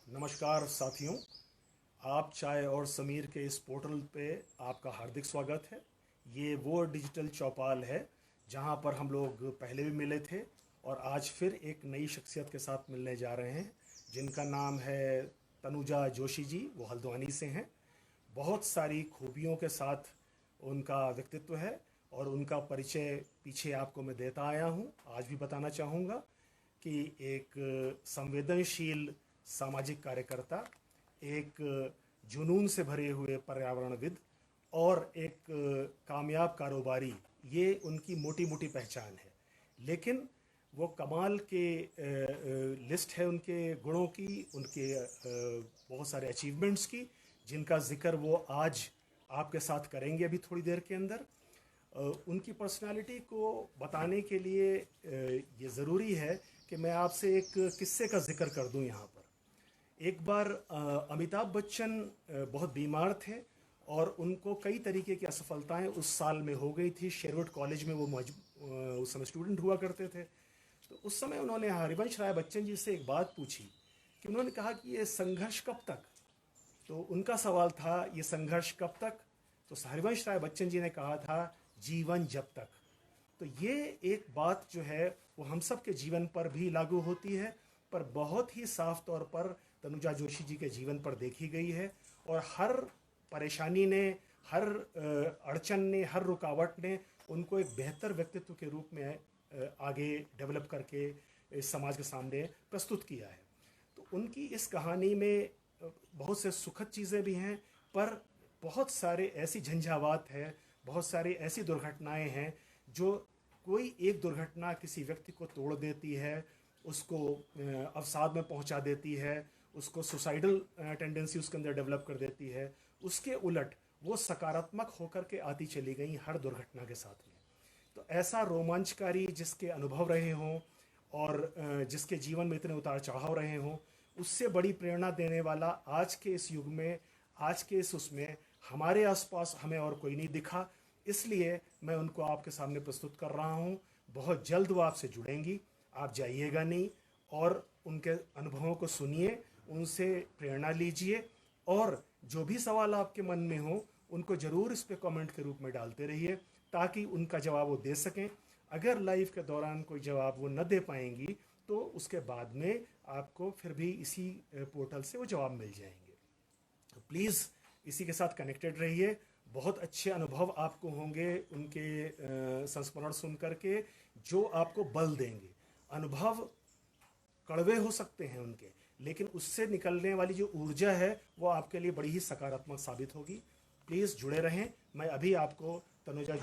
नमस्कार साथियों। आप चाय और समीर के इस पोर्टल पे आपका हार्दिक स्वागत है। ये वो डिजिटल चौपाल है जहां पर हम लोग पहले भी मिले थे और आज फिर एक नई शख्सियत के साथ मिलने जा रहे हैं जिनका नाम है तनुजा जोशी जी। वो हल्द्वानी से हैं। बहुत सारी खूबियों के साथ उनका व्यक्तित्व है और उनका परिचय पीछे आपको मैं देता आया हूँ। आज भी बताना चाहूँगा कि एक संवेदनशील सामाजिक कार्यकर्ता, एक जुनून से भरे हुए पर्यावरणविद और एक कामयाब कारोबारी, ये उनकी मोटी मोटी पहचान है। लेकिन वो कमाल के लिस्ट है उनके गुणों की, उनके बहुत सारे अचीवमेंट्स की, जिनका जिक्र वो आज आपके साथ करेंगे अभी थोड़ी देर के अंदर। उनकी पर्सनालिटी को बताने के लिए ये ज़रूरी है कि मैं आपसे एक किस्से का जिक्र कर दूं यहाँ पर। एक बार अमिताभ बच्चन बहुत बीमार थे और उनको कई तरीके की असफलताएं उस साल में हो गई थी। शेरवुड कॉलेज में वो उस समय स्टूडेंट हुआ करते थे। तो उस समय उन्होंने हरिवंश राय बच्चन जी से एक बात पूछी कि उन्होंने कहा कि ये संघर्ष कब तक। तो उनका सवाल था, ये संघर्ष कब तक? तो हरिवंश राय बच्चन जी ने कहा था, जीवन जब तक। तो ये एक बात जो है वो हम सब के जीवन पर भी लागू होती है, पर बहुत ही साफ तौर पर तनुजा जोशी जी के जीवन पर देखी गई है। और हर परेशानी ने, हर अड़चन ने, हर रुकावट ने उनको एक बेहतर व्यक्तित्व के रूप में आगे डेवलप करके इस समाज के सामने प्रस्तुत किया है। तो उनकी इस कहानी में बहुत से सुखद चीज़ें भी हैं, पर बहुत सारे ऐसी झंझावात है, बहुत सारी ऐसी दुर्घटनाएं हैं जो कोई एक दुर्घटना किसी व्यक्ति को तोड़ देती है, उसको अवसाद में पहुंचा देती है, उसको सुसाइडल टेंडेंसी उसके अंदर डेवलप कर देती है। उसके उलट वो सकारात्मक होकर के आती चली गई हर दुर्घटना के साथ में। तो ऐसा रोमांचकारी जिसके अनुभव रहे हों और जिसके जीवन में इतने उतार चढ़ाव रहे हों, उससे बड़ी प्रेरणा देने वाला आज के इस युग में, आज के इस उसमें हमारे आसपास हमें और कोई नहीं दिखा। इसलिए मैं उनको आपके सामने प्रस्तुत कर रहा हूँ। बहुत जल्द वो आपसे जुड़ेंगी, आप जाइएगा नहीं, और उनके अनुभवों को सुनिए, उनसे प्रेरणा लीजिए, और जो भी सवाल आपके मन में हो उनको ज़रूर इस पे कमेंट के रूप में डालते रहिए ताकि उनका जवाब वो दे सकें। अगर लाइव के दौरान कोई जवाब वो न दे पाएंगी तो उसके बाद में आपको फिर भी इसी पोर्टल से वो जवाब मिल जाएंगे। तो प्लीज़ इसी के साथ कनेक्टेड रहिए। बहुत अच्छे अनुभव आपको होंगे उनके संस्मरण सुन करके, जो आपको बल देंगे। अनुभव कड़वे हो सकते हैं उनके, लेकिन उससे निकलने वाली जो ऊर्जा है वो आपके लिए बड़ी ही सकारात्मक साबित होगी। प्लीज़ जुड़े रहें। मैं अभी आपको तनुजा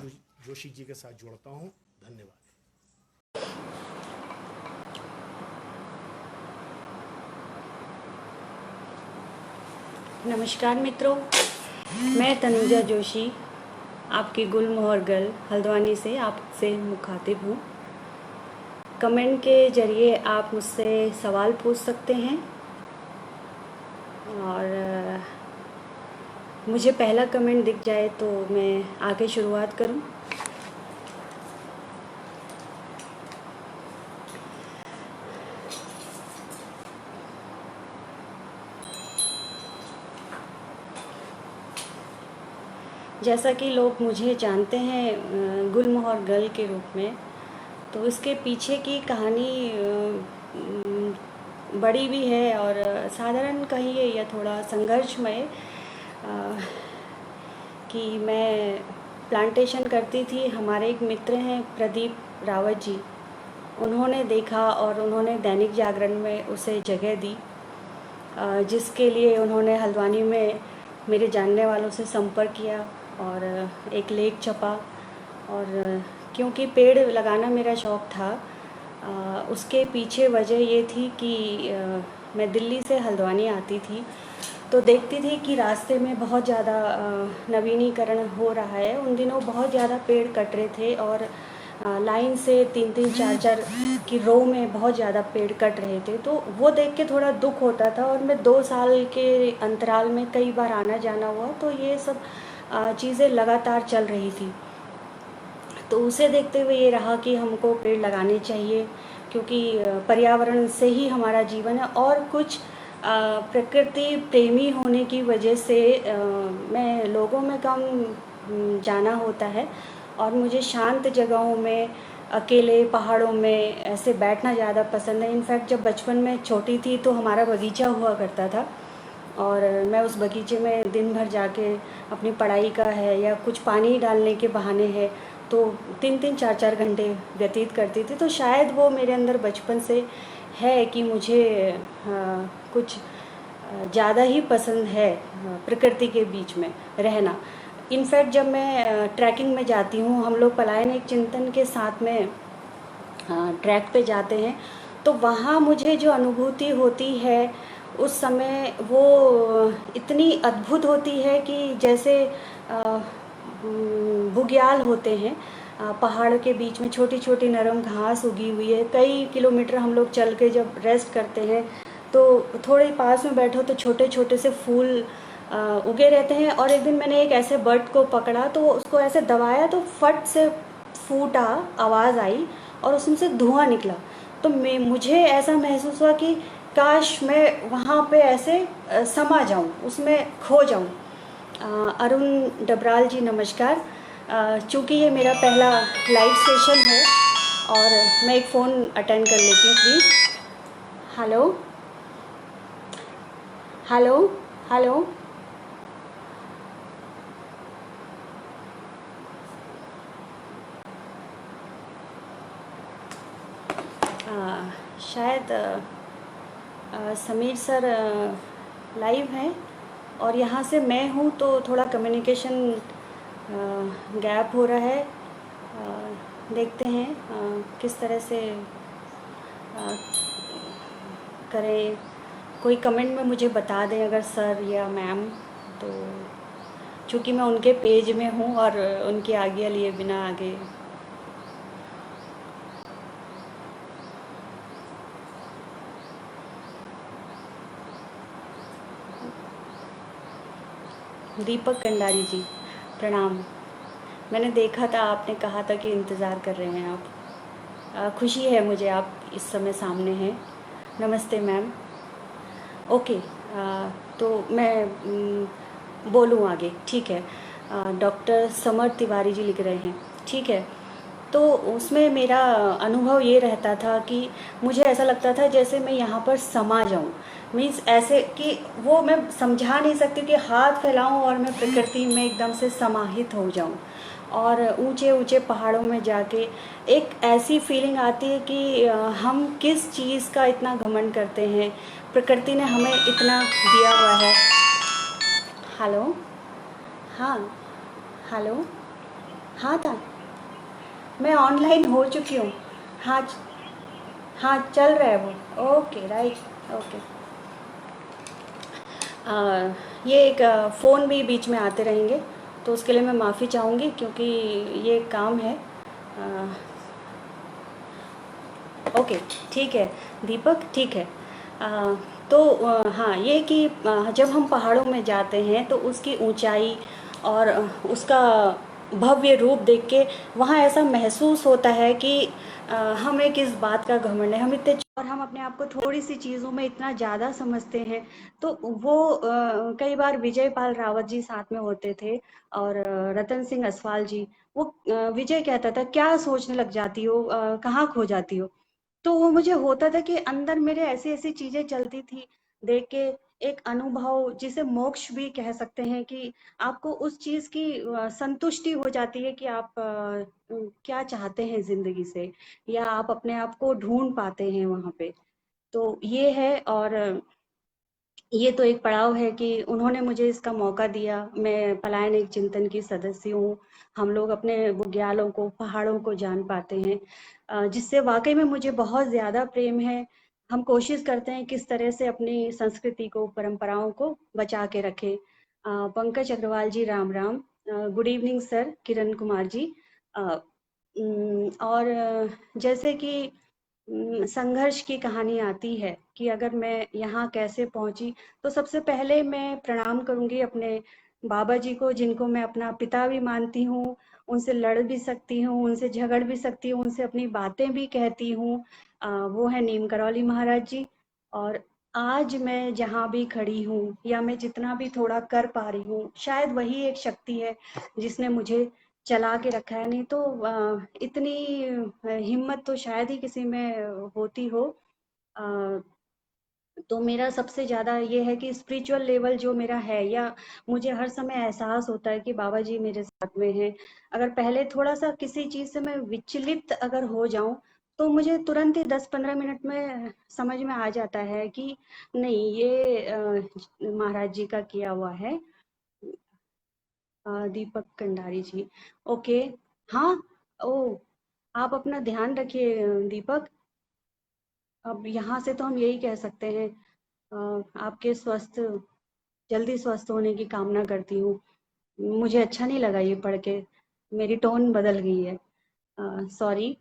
जोशी जी के साथ जोड़ता हूँ। धन्यवाद। नमस्कार मित्रों, मैं तनुजा जोशी आपकी गुलमोहर गर्ल हल्द्वानी से आपसे मुखातिब हूँ। कमेंट के ज़रिए आप मुझसे सवाल पूछ सकते हैं और मुझे पहला कमेंट दिख जाए तो मैं आगे शुरुआत करूँ। जैसा कि लोग मुझे जानते हैं गुलमोहर गर्ल के रूप में, तो इसके पीछे की कहानी बड़ी भी है और साधारण कहिए या थोड़ा संघर्षमय। कि मैं प्लांटेशन करती थी। हमारे एक मित्र हैं प्रदीप रावत जी, उन्होंने देखा और उन्होंने दैनिक जागरण में उसे जगह दी, जिसके लिए उन्होंने हल्द्वानी में मेरे जानने वालों से संपर्क किया और एक लेख छपा। और क्योंकि पेड़ लगाना मेरा शौक़ था, उसके पीछे वजह ये थी कि मैं दिल्ली से हल्द्वानी आती थी तो देखती थी कि रास्ते में बहुत ज़्यादा नवीनीकरण हो रहा है। उन दिनों बहुत ज़्यादा पेड़ कट रहे थे और लाइन से 3-3, 4-4 की रो में बहुत ज़्यादा पेड़ कट रहे थे। तो वो देख के थोड़ा दुख होता था और मैं 2 साल के अंतराल में कई बार आना जाना हुआ, तो ये सब चीज़ें लगातार चल रही थी। तो उसे देखते हुए ये रहा कि हमको पेड़ लगाने चाहिए, क्योंकि पर्यावरण से ही हमारा जीवन है और कुछ प्रकृति प्रेमी होने की वजह से मैं लोगों में कम जाना होता है और मुझे शांत जगहों में, अकेले पहाड़ों में ऐसे बैठना ज़्यादा पसंद है। इनफैक्ट जब बचपन में छोटी थी तो हमारा बगीचा हुआ करता था और मैं उस बगीचे में दिन भर जाके अपनी पढ़ाई का है या कुछ पानी डालने के बहाने है तो 3-3 4-4 घंटे व्यतीत करती थी। तो शायद वो मेरे अंदर बचपन से है कि मुझे कुछ ज़्यादा ही पसंद है प्रकृति के बीच में रहना। इनफैक्ट जब मैं ट्रैकिंग में जाती हूँ, हम लोग पलायन एक चिंतन के साथ में ट्रैक पे जाते हैं, तो वहाँ मुझे जो अनुभूति होती है उस समय वो इतनी अद्भुत होती है कि जैसे बुग्याल होते हैं, पहाड़ के बीच में छोटी छोटी नरम घास उगी हुई है। कई किलोमीटर हम लोग चल के जब रेस्ट करते हैं तो थोड़े पास में बैठो तो छोटे छोटे से फूल उगे रहते हैं। और एक दिन मैंने एक ऐसे बर्ड को पकड़ा तो उसको ऐसे दबाया तो फट से फूटा, आवाज़ आई और उसमें से धुआं निकला। तो मुझे ऐसा महसूस हुआ कि काश मैं वहाँ पे ऐसे समा जाऊँ, उसमें खो जाऊँ। अरुण डबराल जी नमस्कार। चूँकि ये मेरा पहला लाइव सेशन है और मैं एक फ़ोन अटेंड कर लेती हूँ प्लीज़। Hello hello hello. शायद समीर सर लाइव हैं और यहाँ से मैं हूँ तो थोड़ा कम्युनिकेशन गैप हो रहा है। देखते हैं किस तरह से करें। कोई कमेंट में मुझे बता दें अगर सर या मैम, तो चूँकि मैं उनके पेज में हूँ और उनकी आज्ञा लिए बिना आगे। दीपक कंडारी जी प्रणाम। मैंने देखा था, आपने कहा था कि इंतज़ार कर रहे हैं आप। खुशी है मुझे आप इस समय सामने हैं। नमस्ते मैम। ओके, तो मैं बोलूँ आगे, ठीक है। डॉक्टर समर तिवारी जी लिख रहे हैं, ठीक है। तो उसमें मेरा अनुभव ये रहता था कि मुझे ऐसा लगता था जैसे मैं यहाँ पर समा जाऊँ। मीन्स ऐसे कि वो मैं समझा नहीं सकती कि हाथ फैलाऊँ और मैं प्रकृति में एकदम से समाहित हो जाऊँ। और ऊंचे ऊंचे पहाड़ों में जाके एक ऐसी फीलिंग आती है कि हम किस चीज़ का इतना घमंड करते हैं, प्रकृति ने हमें इतना दिया हुआ है। हेलो, हाँ, हेलो, हाँ था, मैं ऑनलाइन हो चुकी हूँ। हाँ हाँ, चल रहा है वो। Okay, right, okay. ये एक फ़ोन भी बीच में आते रहेंगे तो उसके लिए मैं माफ़ी चाहूँगी क्योंकि ये काम है। ओके, ठीक है दीपक, ठीक है। तो हाँ, ये कि जब हम पहाड़ों में जाते हैं तो उसकी ऊंचाई और उसका भव्य रूप देख के वहाँ ऐसा महसूस होता है कि हमें किस बात का घमंड है, हम इतने और हम अपने आप को थोड़ी सी चीज़ों में इतना ज़्यादा समझते हैं। तो वो कई बार विजय पाल रावत जी साथ में होते थे और रतन सिंह असवाल जी। वो विजय कहता था क्या सोचने लग जाती हो, कहाँ खो जाती हो। तो वो मुझे होता था कि अंदर मेरे ऐसी-ऐसी चीज़ें चलती थी, देख के एक अनुभव जिसे मोक्ष भी कह सकते हैं कि आपको उस चीज़ की संतुष्टि हो जाती है कि आप क्या चाहते हैं ज़िंदगी से या आप अपने आप को ढूँढ पाते हैं वहाँ पे। तो ये है और ये तो एक पड़ाव है कि उन्होंने मुझे इसका मौका दिया। मैं पलायन एक चिंतन की सदस्य हूँ। हम लोग अपने बुग्यालों को, पहाड़ों को जान पाते हैं, जिससे वाक़ई में मुझे बहुत ज़्यादा प्रेम है। हम कोशिश करते हैं किस तरह से अपनी संस्कृति को, परंपराओं को बचा के रखें। पंकज अग्रवाल जी राम-राम। Good evening sir, Kiran Kumar ji. अ, और जैसे कि संघर्ष की कहानी आती है कि अगर मैं यहाँ कैसे पहुँची, तो सबसे पहले मैं प्रणाम करूँगी अपने बाबा जी को, जिनको मैं अपना पिता भी मानती हूँ। उनसे लड़ भी सकती हूँ, उनसे झगड़ भी सकती हूँ, उनसे अपनी बातें भी कहती हूँ। वो है नीम करौली महाराज जी। और आज मैं जहाँ भी खड़ी हूँ या मैं जितना भी थोड़ा कर पा रही हूँ, शायद वही एक शक्ति है जिसने मुझे चला के रखा है। नहीं तो इतनी हिम्मत तो शायद ही किसी में होती हो। अ, तो मेरा सबसे ज़्यादा ये है कि स्पिरिचुअल लेवल जो मेरा है, या मुझे हर समय एहसास होता है कि बाबा जी मेरे साथ में हैं। अगर पहले थोड़ा-सा किसी चीज़ से मैं विचलित अगर हो जाऊँ, तो मुझे तुरंत ही 10-15 मिनट में समझ में आ जाता है कि नहीं, ये महाराज जी का किया हुआ है। दीपक कंडारी जी, ओके। हाँ, ओह! आप अपना ध्यान रखिए दीपक। अब यहाँ से तो हम यही कह सकते हैं, आपके जल्दी स्वस्थ होने की कामना करती हूँ। मुझे अच्छा नहीं लगा ये पढ़ के, मेरी टोन बदल गई है। सॉरी।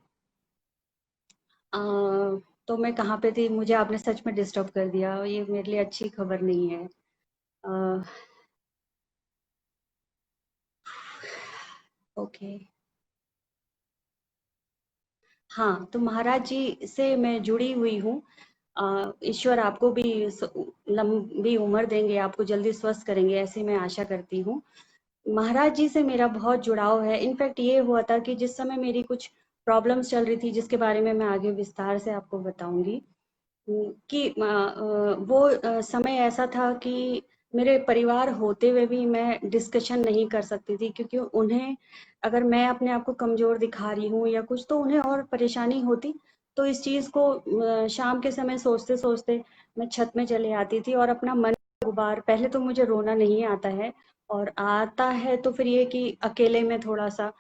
तो मैं कहाँ पे थी? मुझे आपने सच में डिस्टर्ब कर दिया, ये मेरे लिए अच्छी खबर नहीं है। अ, ओके। हाँ, तो महाराज जी से मैं जुड़ी हुई हूँ। ईश्वर आपको भी लंबी उम्र देंगे, आपको जल्दी स्वस्थ करेंगे, ऐसी मैं आशा करती हूँ। महाराज जी से मेरा बहुत जुड़ाव है। इनफैक्ट ये हुआ था कि जिस समय मेरी कुछ प्रॉब्लम्स चल रही थी, जिसके बारे में मैं आगे विस्तार से आपको बताऊंगी, कि वो समय ऐसा था कि मेरे परिवार होते हुए भी मैं डिस्कशन नहीं कर सकती थी, क्योंकि उन्हें, अगर मैं अपने आप को कमज़ोर दिखा रही हूँ या कुछ, तो उन्हें और परेशानी होती। तो इस चीज़ को शाम के समय सोचते-सोचते मैं छत में चली आती थी और अपना मन गुबार, पहले तो मुझे रोना नहीं आता है, और आता है तो फिर ये कि अकेले में थोड़ा-सा।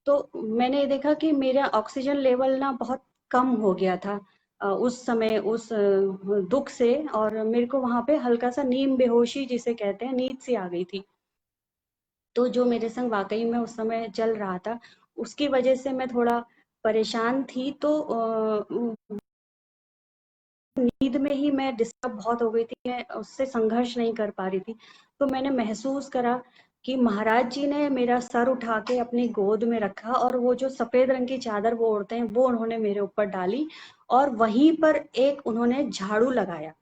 तो मैंने ये देखा कि मेरा ऑक्सीजन लेवल ना बहुत कम हो गया था उस समय, उस दुःख से, और मेरे को वहाँ पे हल्का-सा नींद बेहोशी जिसे कहते हैं, नींद सी आ गई थी। तो जो मेरे संग वाक़ई में उस समय चल रहा था, उसकी वजह से मैं थोड़ा परेशान थी। तो नींद में ही मैं डिस्टर्ब बहुत हो गई थी, मैं उससे संघर्ष नहीं कर पा रही थी। तो मैंने महसूस करा कि महाराज जी ने मेरा सर उठा के अपनी गोद में रखा, और वो जो सफ़ेद रंग की चादर वो ओढ़ते हैं, वो उन्होंने मेरे ऊपर डाली, और वहीं पर एक उन्होंने झाड़ू लगाया,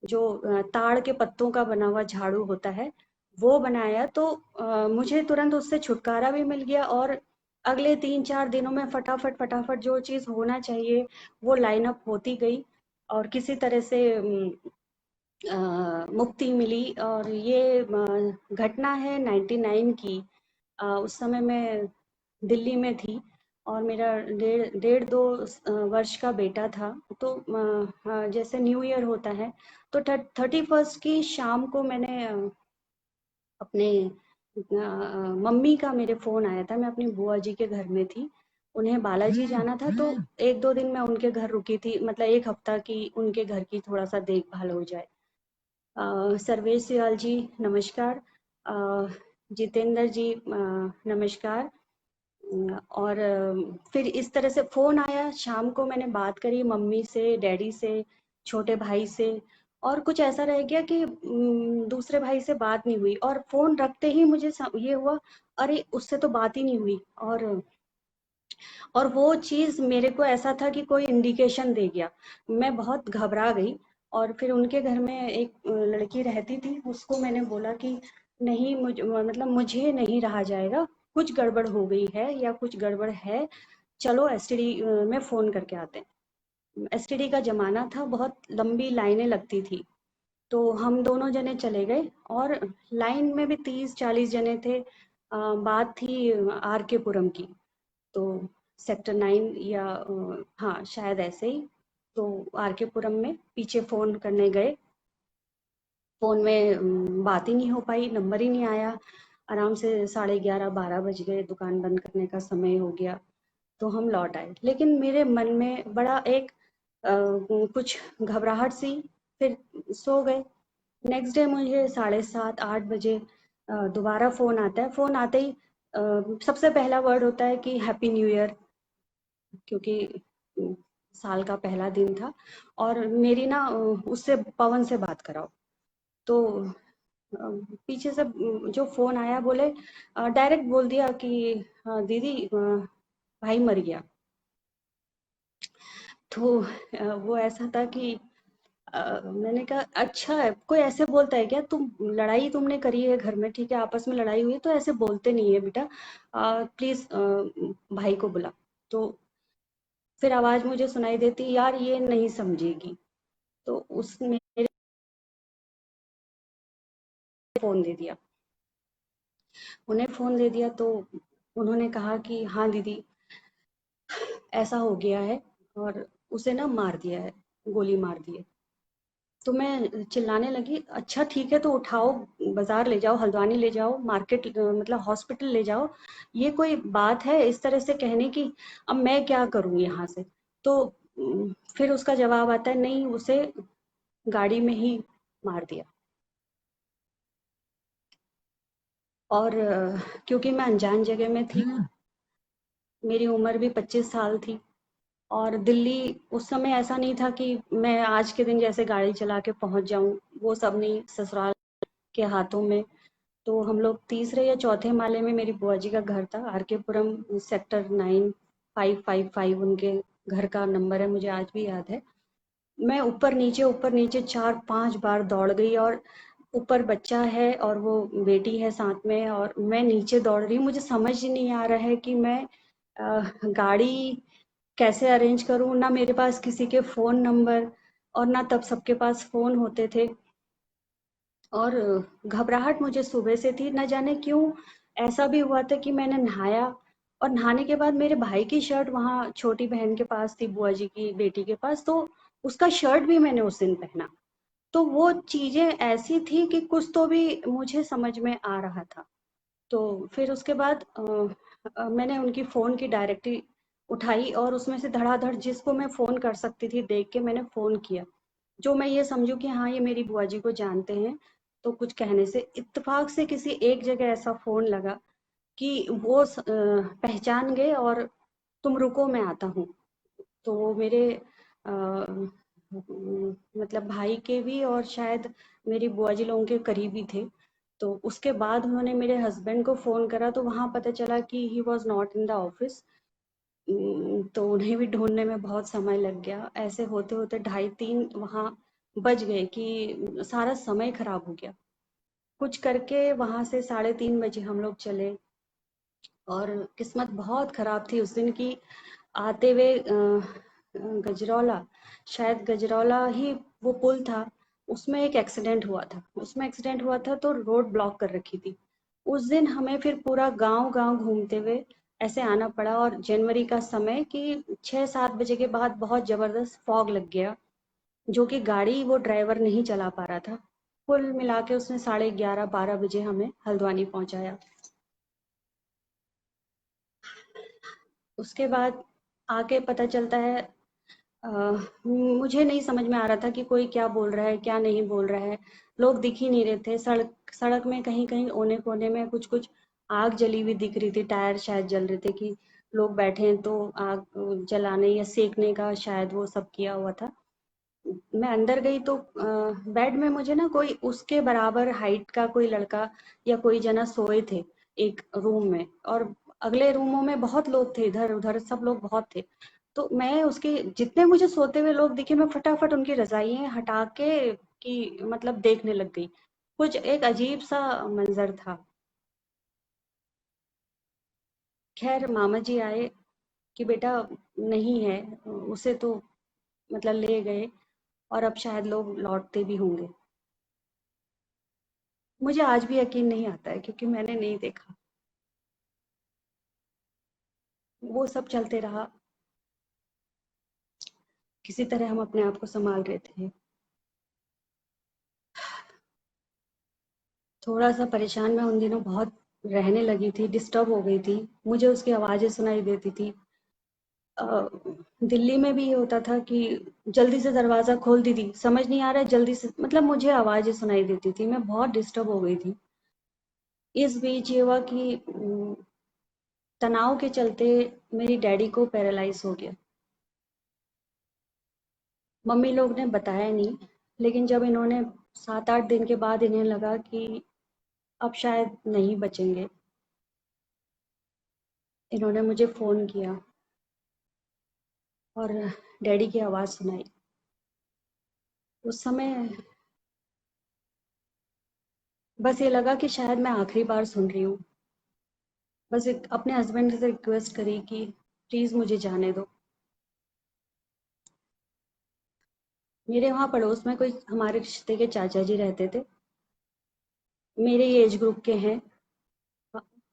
जो ताड़ के पत्तों का बना हुआ झाड़ू होता है, वो बनाया। तो मुझे तुरंत उससे छुटकारा भी मिल गया, और अगले 3-4 दिनों में फटाफट जो चीज़ होना चाहिए, वो लाइन अप होती गई, और किसी तरह से मुक्ति मिली। और ये घटना है 99 की। उस समय मैं दिल्ली में थी, और मेरा डेढ़ डेढ़ 2 वर्ष का बेटा था। तो जैसे न्यू ईयर होता है, तो 31st की शाम को मैंने अपने मम्मी का मेरे फ़ोन आया था, मैं अपनी बुआ जी के घर में थी। उन्हें बालाजी जाना था, तो 1-2 दिन मैं उनके घर रुकी थी, मतलब 1 हफ्ता की उनके घर की थोड़ा-सा देखभाल हो जाए। सर्वेश सियाल जी नमस्कार। जितेंद्र जी नमस्कार। और फिर इस तरह से फ़ोन आया, शाम को मैंने बात करी मम्मी से, डैडी से, छोटे भाई से, और कुछ ऐसा रह गया कि दूसरे भाई से बात नहीं हुई, और फ़ोन रखते ही मुझे ये हुआ, अरे उससे तो बात ही नहीं हुई। और वो चीज़ मेरे को ऐसा था कि कोई इंडिकेशन दे गया। मैं बहुत घबरा गई, और फिर उनके घर में एक लड़की रहती थी, उसको मैंने बोला कि नहीं, मतलब मुझे नहीं रहा जाएगा, कुछ गड़बड़ हो गई है या कुछ गड़बड़ है, चलो एसटीडी में फ़ोन करके आते हैं। एसटीडी का ज़माना था, बहुत लंबी लाइनें लगती थी। तो हम दोनों जने चले गए, और लाइन में भी 30-40 जने थे। बात थी आर के पुरम की। तो सेक्टर 9 या हाँ, शायद ऐसे ही। तो आर के पुरम में पीछे फ़ोन करने गए, फ़ोन में बात ही नहीं हो पाई, नंबर ही नहीं आया। आराम से 11:30-12 बज गए, दुकान बंद करने का समय हो गया, तो हम लौट आए। लेकिन मेरे मन में बड़ा एक कुछ घबराहट सी, फिर सो गए। नेक्स्ट डे मुझे 7:30-8 बजे दोबारा फ़ोन आता है। फ़ोन आते ही सबसे पहला वर्ड होता है कि हैप्पी न्यू ईयर, क्योंकि उम, साल का पहला दिन था, और मेरी ना उससे, पवन से बात कराओ। तो पीछे से जो फ़ोन आया, बोले डायरेक्ट बोल दिया कि दीदी भाई मर गया। तो वो ऐसा था कि मैंने कहा अच्छा है, कोई ऐसे बोलता है क्या? तुम लड़ाई तुमने करी है घर में, ठीक है, आपस में लड़ाई हुई है, तो ऐसे बोलते नहीं है बेटा, प्लीज भाई को बुला। तो फिर आवाज मुझे सुनाई देती, यार ये नहीं समझेगी। तो उसने मेरे फोन दे दिया, उन्हें फोन दे दिया। तो उन्होंने कहा कि हाँ दीदी, ऐसा हो गया है, और उसे ना मार दिया है, गोली मार दी है। तो मैं चिल्लाने लगी, अच्छा ठीक है, तो उठाओ, बाजार ले जाओ, हल्द्वानी ले जाओ, मार्केट मतलब हॉस्पिटल ले जाओ, ये कोई बात है इस तरह से कहने की? अब मैं क्या करूं यहाँ से? तो फिर उसका जवाब आता है, नहीं, उसे गाड़ी में ही मार दिया। और क्योंकि मैं अनजान जगह में थी, मेरी उम्र भी 25 साल थी, और दिल्ली उस समय ऐसा नहीं था कि मैं आज के दिन जैसे गाड़ी चला के पहुंच जाऊं, वो सब नहीं, ससुराल के हाथों में। तो हम लोग तीसरे या चौथे माले में, मेरी बुआ जी का घर था, आर के पुरम सेक्टर 9555, उनके घर का नंबर है, मुझे आज भी याद है। मैं ऊपर नीचे 4-5 बार दौड़ गई, और ऊपर बच्चा है और वो बेटी है साथ में, और मैं नीचे दौड़ रही हूँ। मुझे समझ ही नहीं आ रहा है कि मैं गाड़ी कैसे अरेंज करूँ, ना मेरे पास किसी के फ़ोन नंबर, और ना तब सबके पास फ़ोन होते थे। और घबराहट मुझे सुबह से थी, न जाने क्यों ऐसा भी हुआ था कि मैंने नहाया, और नहाने के बाद मेरे भाई की शर्ट वहाँ छोटी बहन के पास थी, बुआ जी की बेटी के पास, तो उसका शर्ट भी मैंने उस दिन पहना। तो वो चीज़ें ऐसी थी कि कुछ तो भी मुझे समझ में आ रहा था। तो फिर उसके बाद मैंने उनकी फ़ोन की डायरेक्टरी उठाई, और उसमें से धड़ाधड़ जिसको मैं फ़ोन कर सकती थी देख के मैंने फ़ोन किया, जो मैं ये समझूं कि हाँ ये मेरी बुआ जी को जानते हैं। तो कुछ कहने से इत्तेफाक से किसी एक जगह ऐसा फ़ोन लगा कि वो पहचान गए, और तुम रुको मैं आता हूँ। तो वो मेरे मतलब भाई के भी, और शायद मेरी बुआ जी लोगों के करीबी थे। तो उसके बाद उन्होंने मेरे हस्बैंड को फ़ोन करा, तो वहाँ पता चला कि he was not in the office. तो उन्हें भी ढूँढने में बहुत समय लग गया। ऐसे होते-होते ढाई 3 वहाँ बज गए कि सारा समय खराब हो गया। कुछ करके वहाँ से 3:30 बजे हम लोग चले, और किस्मत बहुत खराब थी उस दिन की। आते हुए गजरौला, शायद गजरौला ही वो पुल था, उसमें एक एक्सीडेंट हुआ था। उसमें एक्सीडेंट हुआ था तो रोड ब्लॉक कर रखी थी। उस दिन हमें फिर पूरा गांव-गांव घूमते हुए ऐसे आना पड़ा, और जनवरी का समय कि 6-7 बजे के बाद बहुत ज़बरदस्त फॉग लग गया, जो कि गाड़ी वो ड्राइवर नहीं चला पा रहा था। कुल मिला के उसने 11:30-12 बजे हमें हल्द्वानी पहुंचाया। उसके बाद आके पता चलता है, अ, मुझे नहीं समझ में आ रहा था कि कोई क्या बोल रहा है, क्या नहीं बोल रहा है। लोग दिख ही नहीं रहे थे। सड़क सड़क में कहीं-कहीं कोने-कोने में कुछ-कुछ आग जली हुई दिख रही थी, टायर शायद जल रहे थे कि लोग बैठे हैं तो आग जलाने या सेकने का शायद वो सब किया हुआ था। मैं अंदर गई तो बेड में मुझे ना कोई उसके बराबर हाइट का कोई लड़का या कोई जना सोए थे एक रूम में, और अगले रूमों में बहुत लोग थे, इधर उधर सब लोग बहुत थे। तो मैं उसके जितने मुझे सोते हुए लोग दिखे, मैं फटाफट उनकी रजाइयां हटा के कि मतलब देखने लग गई। कुछ एक अजीब सा मंजर था। खैर मामा जी आए कि बेटा नहीं है, उसे तो मतलब ले गए, और अब शायद लोग लौटते भी होंगे। मुझे आज भी यकीन नहीं आता है, क्योंकि मैंने नहीं देखा। वो सब चलते रहा, किसी तरह हम अपने आप को संभाल रहे थे। थोड़ा सा परेशान मैं उन दिनों बहुत रहने लगी थी, डिस्टर्ब हो गई थी, मुझे उसकी आवाज़ें सुनाई देती थी। अ, दिल्ली में भी ये होता था कि जल्दी से दरवाज़ा खोल दीदी, समझ नहीं आ रहा है जल्दी से, मतलब मुझे आवाज़ें सुनाई देती थी, मैं बहुत डिस्टर्ब हो गई थी। इस बीच ये हुआ कि तनाव के चलते मेरी डैडी को पैरालाइज हो गया। मम्मी लोग ने बताया नहीं, लेकिन जब इन्होंने 7-8 दिन के बाद इन्हें लगा कि अब शायद नहीं बचेंगे, इन्होंने मुझे फ़ोन किया और डैडी की आवाज़ सुनाई। उस समय बस ये लगा कि शायद मैं आखिरी बार सुन रही हूँ। बस एक अपने हस्बैंड से रिक्वेस्ट करी कि प्लीज़ मुझे जाने दो। मेरे वहाँ पड़ोस में कोई हमारे रिश्ते के चाचा जी रहते थे, मेरे ही एज ग्रुप के हैं,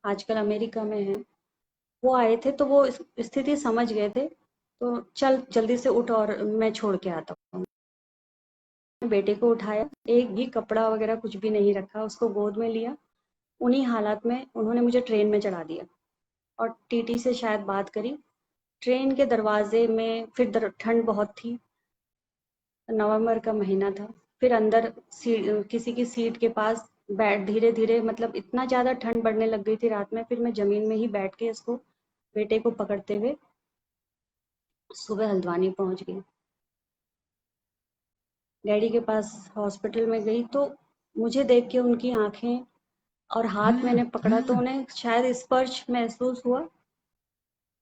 आजकल अमेरिका में हैं। वो आए थे तो वो स्थिति समझ गए थे, तो चल जल्दी से उठ और मैं छोड़ के आता हूँ। बेटे को उठाया, एक भी कपड़ा वगैरह कुछ भी नहीं रखा, उसको गोद में लिया। उन्हीं हालात में उन्होंने मुझे ट्रेन में चढ़ा दिया और टीटी से शायद बात करी। ट्रेन के दरवाजे में फिर ठंड बहुत थी, नवंबर का महीना था। फिर अंदर किसी की सीट के पास बैठ धीरे धीरे, मतलब इतना ज़्यादा ठंड बढ़ने लग गई थी रात में, फिर मैं ज़मीन में ही बैठ के इसको बेटे को पकड़ते हुए सुबह हल्द्वानी पहुंच गई। डैडी के पास हॉस्पिटल में गई तो मुझे देख के उनकी आंखें और हाथ मैंने पकड़ा तो उन्हें शायद स्पर्श महसूस हुआ।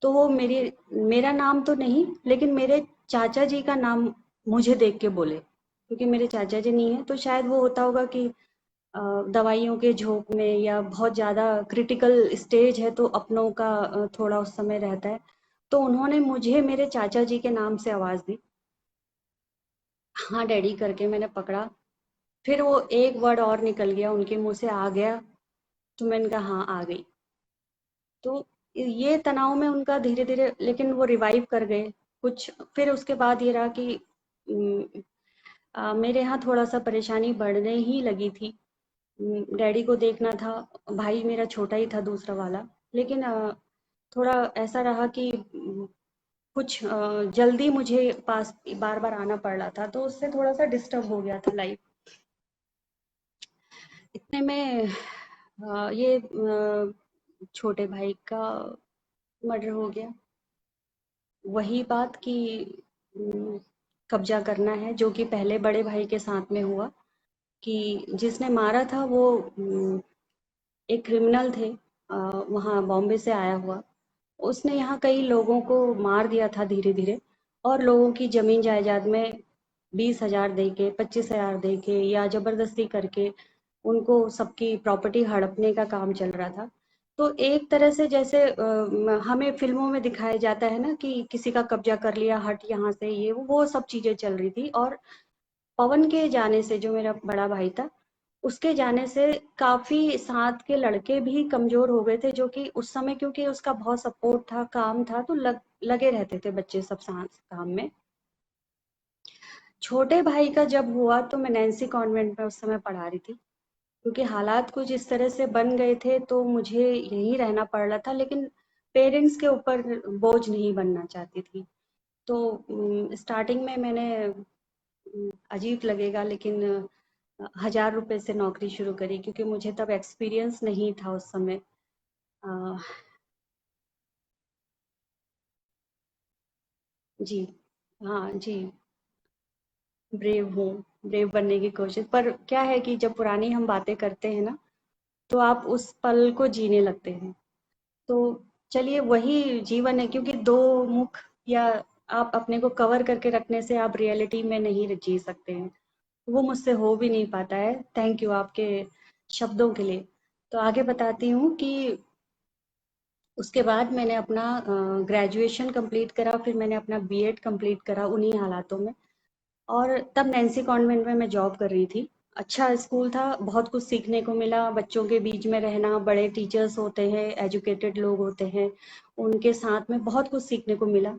तो वो मेरा नाम तो नहीं, लेकिन मेरे चाचा जी का नाम मुझे देख के बोले, क्योंकि मेरे चाचा जी नहीं है। तो शायद वो होता होगा कि दवाइयों के झोंक में या बहुत ज़्यादा क्रिटिकल स्टेज है तो अपनों का थोड़ा उस समय रहता है। तो उन्होंने मुझे मेरे चाचा जी के नाम से आवाज़ दी, हाँ डैडी करके मैंने पकड़ा। फिर वो एक वर्ड और निकल गया उनके मुंह से, आ गया? तो मैंने कहा हाँ आ गई। तो ये तनाव में उनका धीरे धीरे, लेकिन वो रिवाइव कर गए कुछ। फिर उसके बाद ये रहा कि मेरे यहाँ थोड़ा सा परेशानी बढ़ने ही लगी थी। डैडी को देखना था, भाई मेरा छोटा ही था दूसरा वाला, लेकिन थोड़ा ऐसा रहा कि कुछ जल्दी मुझे पास बार बार आना पड़ रहा था, तो उससे थोड़ा सा डिस्टर्ब हो गया था लाइफ। इतने में ये छोटे भाई का मर्डर हो गया। वही बात कि उम, कब्जा करना है, जो कि पहले बड़े भाई के साथ में हुआ कि जिसने मारा था वो एक क्रिमिनल थे, वहाँ बॉम्बे से आया हुआ। उसने यहाँ कई लोगों को मार दिया था धीरे धीरे, और लोगों की जमीन जायदाद में 20,000 दे के, 25,000 दे के या जबरदस्ती करके उनको सबकी प्रॉपर्टी हड़पने का काम चल रहा था। तो एक तरह से जैसे हमें फिल्मों में दिखाया जाता है ना कि किसी का कब्जा कर लिया, हट यहाँ से, ये वो सब चीजें चल रही थी। और पवन के जाने से, जो मेरा बड़ा भाई था, उसके जाने से काफी साथ के लड़के भी कमजोर हो गए थे, जो कि उस समय क्योंकि उसका बहुत सपोर्ट था, काम था, तो लगे रहते थे बच्चे सब साथ काम में। छोटे भाई का जब हुआ तो मैं नैन्सी कॉन्वेंट में उस समय पढ़ा रही थी, क्योंकि हालात कुछ इस तरह से बन गए थे तो मुझे यहीं रहना पड़ रहा था, लेकिन पेरेंट्स के ऊपर बोझ नहीं बनना चाहती थी। तो स्टार्टिंग में मैंने, अजीब लगेगा लेकिन 1,000 रुपए से नौकरी शुरू करी, क्योंकि मुझे तब एक्सपीरियंस नहीं था उस समय। अ, जी, हाँ जी, ब्रेव हूँ, ब्रेव बनने की कोशिश। पर क्या है कि जब पुरानी हम बातें करते हैं ना, तो आप उस पल को जीने लगते हैं। तो चलिए, वही जीवन है, क्योंकि दो मुख या आप अपने को कवर करके रखने से आप रियलिटी में नहीं जी सकते हैं। वो मुझसे हो भी नहीं पाता है। थैंक यू आपके शब्दों के लिए। तो आगे बताती हूँ कि उसके बाद मैंने अपना ग्रेजुएशन कंप्लीट करा, फिर मैंने अपना बीएड कंप्लीट करा उन्हीं हालातों में। और तब नैन्सी कॉन्वेंट में मैं जॉब कर रही थी। अच्छा स्कूल था, बहुत कुछ सीखने को मिला, बच्चों के बीच में रहना, बड़े टीचर्स होते हैं, एजुकेटेड लोग होते हैं, उनके साथ में बहुत कुछ सीखने को मिला।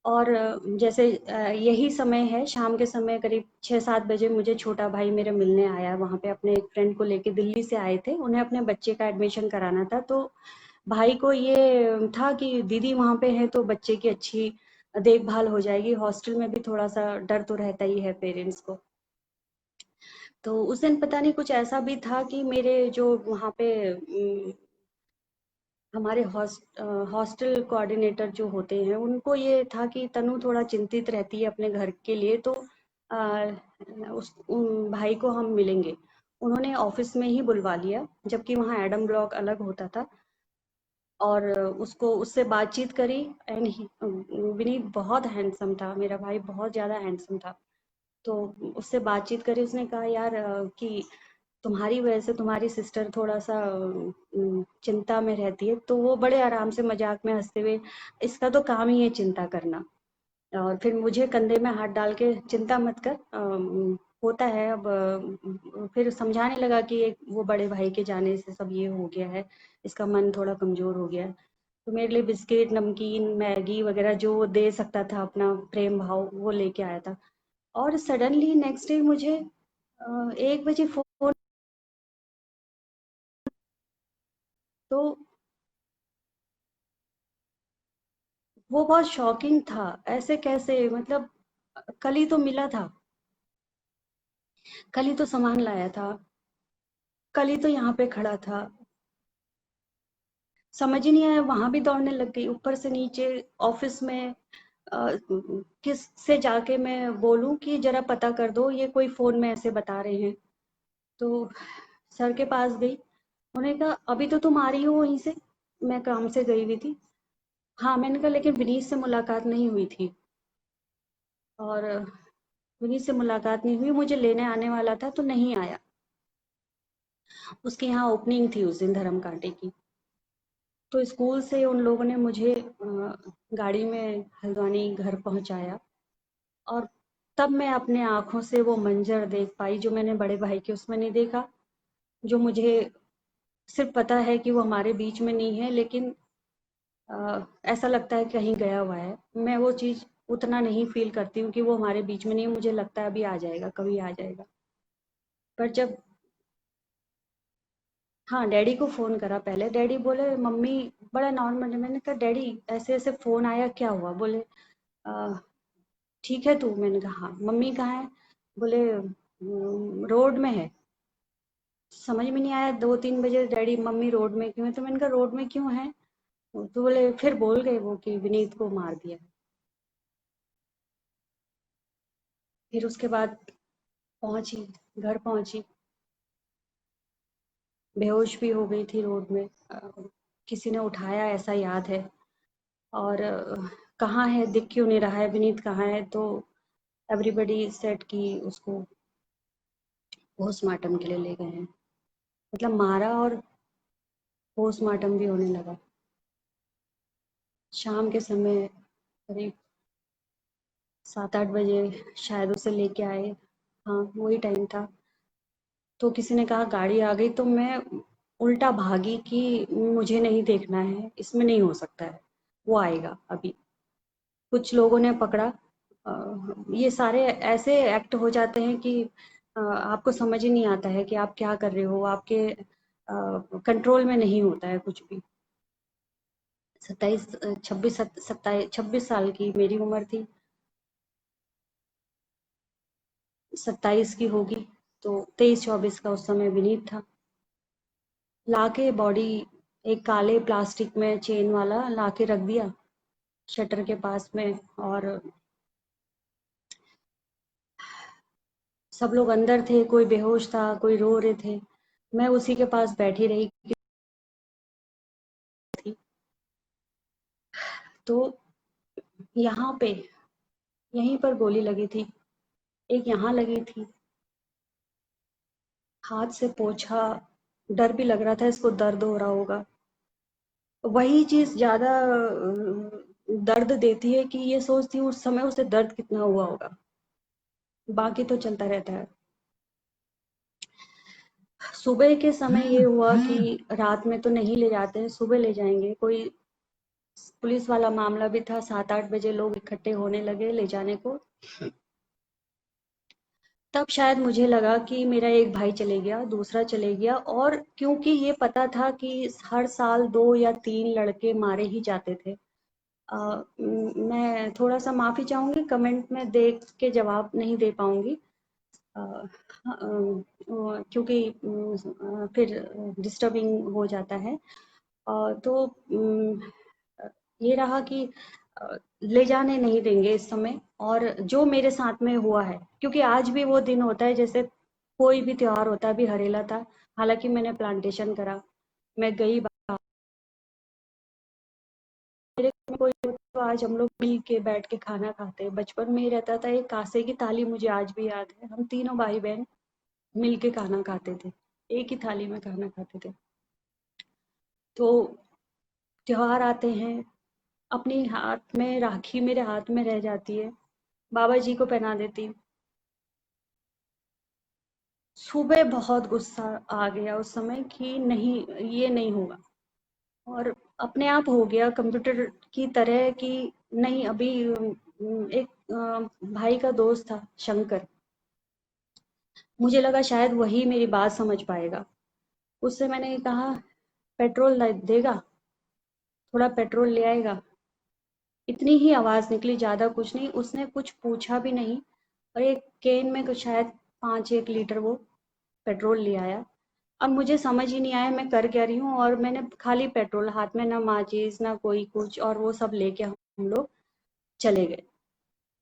और जैसे यही समय है, शाम के समय करीब 6-7 बजे मुझे छोटा भाई मेरे मिलने आया वहाँ पे, अपने एक फ्रेंड को लेके दिल्ली से आए थे, उन्हें अपने बच्चे का एडमिशन कराना था। तो भाई को ये था कि दीदी वहाँ पे है तो बच्चे की अच्छी देखभाल हो जाएगी, हॉस्टल में भी थोड़ा सा डर तो रहता ही है पेरेंट्स को। तो उस दिन पता नहीं कुछ ऐसा भी था कि मेरे जो वहाँ पे हमारे हॉस्टल कोऑर्डिनेटर जो होते हैं, उनको ये था कि तनु थोड़ा चिंतित रहती है अपने घर के लिए, तो आ, भाई को हम मिलेंगे। उन्होंने ऑफिस में ही बुलवा लिया, जबकि वहाँ एडम ब्लॉक अलग होता था। और उसको उससे बातचीत करी। एंड विनीत बहुत हैंडसम था, मेरा भाई बहुत ज़्यादा हैंडसम था। तो उससे बातचीत करी, उसने कहा यार कि तुम्हारी वजह से तुम्हारी सिस्टर थोड़ा-सा चिंता में रहती है। तो वो बड़े आराम से मज़ाक में हँसते हुए, इसका तो काम ही है चिंता करना। और फिर मुझे कंधे में हाथ डाल के चिंता मत कर, होता है अब। फिर समझाने लगा कि एक वो बड़े भाई के जाने से सब ये हो गया है, इसका मन थोड़ा कमज़ोर हो गया है। तो मेरे लिए बिस्किट, नमकीन, मैगी वग़ैरह जो वो दे सकता था अपना प्रेम भाव, वो लेके आया था। और सडनली नेक्स्ट डे मुझे 1 बजे फ़ोन, तो वो बहुत शॉकिंग था। ऐसे कैसे, मतलब कल ही तो मिला था, कल ही तो सामान लाया था, कल ही तो यहाँ पे खड़ा था। समझ ही नहीं आया, वहाँ भी दौड़ने लग गई, ऊपर से नीचे, ऑफ़िस में किससे जाके मैं बोलूँ कि ज़रा पता कर दो, ये कोई फ़ोन में ऐसे बता रहे हैं। तो सर के पास गई, उन्होंने कहा अभी तो तुम आ रही हो वहीं से, मैं काम से गई हुई थी। हाँ, मैंने कहा लेकिन विनीत से मुलाकात नहीं हुई थी, और विनीत से मुलाकात नहीं हुई, मुझे लेने आने वाला था तो नहीं आया। उसके यहाँ ओपनिंग थी उस दिन धर्म कांटे की। तो स्कूल से उन लोगों ने मुझे गाड़ी में हल्द्वानी घर पहुँचाया, और तब मैं अपने आँखों से वो मंज़र देख पाई जो मैंने बड़े भाई के उसमें नहीं देखा। जो मुझे सिर्फ़ पता है कि वो हमारे बीच में नहीं है, लेकिन ऐसा लगता है कहीं गया हुआ है। मैं वो चीज़ उतना नहीं फ़ील करती हूँ कि वो हमारे बीच में नहीं है, मुझे लगता है अभी आ जाएगा, कभी आ जाएगा। पर जब, हाँ, डैडी को फ़ोन करा पहले, डैडी बोले मम्मी, बड़ा नॉर्मल है। मैंने कहा डैडी ऐसे-ऐसे फ़ोन आया, क्या हुआ? बोले अ, ठीक है तू? मैंने कहा हाँ। मम्मी कहाँ है? बोले रोड में है। समझ में नहीं आया, 2-3 बजे डैडी मम्मी रोड में क्यों है? तो मैंने कहा रोड में क्यों है? तो बोले, फिर बोल गए वो कि विनीत को मार दिया। फिर उसके बाद पहुंची, घर पहुंची, बेहोश भी हो गई थी रोड में। किसी ने उठाया ऐसा याद है। और कहाँ है, दिख क्यों नहीं रहा है, विनीत कहाँ है? तो एवरीबॉडी सेड कि उसको पोस्टमार्टम के लिए ले गए हैं। मतलब मारा और पोस्टमार्टम भी होने लगा। शाम के समय करीब 7-8 बजे शायद उसे लेके आए। हाँ, वही टाइम था। तो किसी ने कहा गाड़ी आ गई, तो मैं उल्टा भागी कि मुझे नहीं देखना है, इसमें नहीं हो सकता है, वो आएगा अभी। कुछ लोगों ने पकड़ा। ये सारे ऐसे एक्ट हो जाते हैं कि आपको समझ ही नहीं आता है कि आप क्या कर रहे हो, आपके कंट्रोल में नहीं होता है कुछ भी। 26 साल की मेरी उम्र थी, 27 की होगी, तो 23-24 का उस समय विनीत था। लाके बॉडी एक काले प्लास्टिक में चेन वाला लाके रख दिया शटर के पास में, और सब लोग अंदर थे, कोई बेहोश था, कोई रो रहे थे। मैं उसी के पास बैठी रही थी। तो यहाँ पे, यहीं पर गोली लगी थी, एक यहाँ लगी थी, हाथ से पोंछा, डर भी लग रहा था इसको दर्द हो रहा होगा। वही चीज़ ज़्यादा दर्द देती है कि ये सोचती हूँ उस समय उसे दर्द कितना हुआ होगा। बाकी तो चलता रहता है। सुबह के समय ये हुआ कि रात में तो नहीं ले जाते हैं, सुबह ले जाएँगे। कोई पुलिस वाला मामला भी था, 7-8 बजे लोग इकट्ठे होने लगे ले जाने को। तब शायद मुझे लगा कि मेरा एक भाई चले गया, दूसरा चले गया, और क्योंकि ये पता था कि हर साल 2 या 3 लड़के मारे ही जाते थे। मैं थोड़ा-सा माफ़ी चाहूँगी, कमेंट में देख के जवाब नहीं दे पाऊँगी। अ, क्योंकि फिर डिस्टर्बिंग हो जाता है। तो ये रहा कि ले जाने नहीं देंगे इस समय। और जो मेरे साथ में हुआ है, क्योंकि आज भी वो दिन होता है जैसे कोई भी त्योहार होता है। अभी हरेला था, हालांकि मैंने प्लांटेशन करा, मैं गई, मेरे घर में कोई आज हम लोग मिल के बैठ के खाना खाते हैं। बचपन में ही रहता था एक कांसे की थाली, मुझे आज भी याद है, हम तीनों भाई बहन मिल के खाना खाते थे, एक ही थाली में खाना खाते थे। तो त्योहार आते हैं, अपनी हाथ में राखी मेरे हाथ में रह जाती है, बाबा जी को पहना देती हूँ। सुबह बहुत गुस्सा आ गया उस समय कि नहीं, ये नहीं होगा, और अपने आप हो गया कंप्यूटर की तरह कि नहीं अभी एक भाई का दोस्त था शंकर, मुझे लगा शायद वही मेरी बात समझ पाएगा। उससे मैंने कहा पेट्रोल देगा, थोड़ा पेट्रोल ले आएगा। इतनी ही आवाज़ निकली, ज़्यादा कुछ नहीं, उसने कुछ पूछा भी नहीं, और एक केन में कुछ शायद 5-1 लीटर वो पेट्रोल ले आया। अब मुझे समझ ही नहीं आया मैं कर क्या रही हूँ, और मैंने खाली पेट्रोल हाथ में, ना माचिस ना कोई कुछ, और वो सब लेके हम लोग चले गए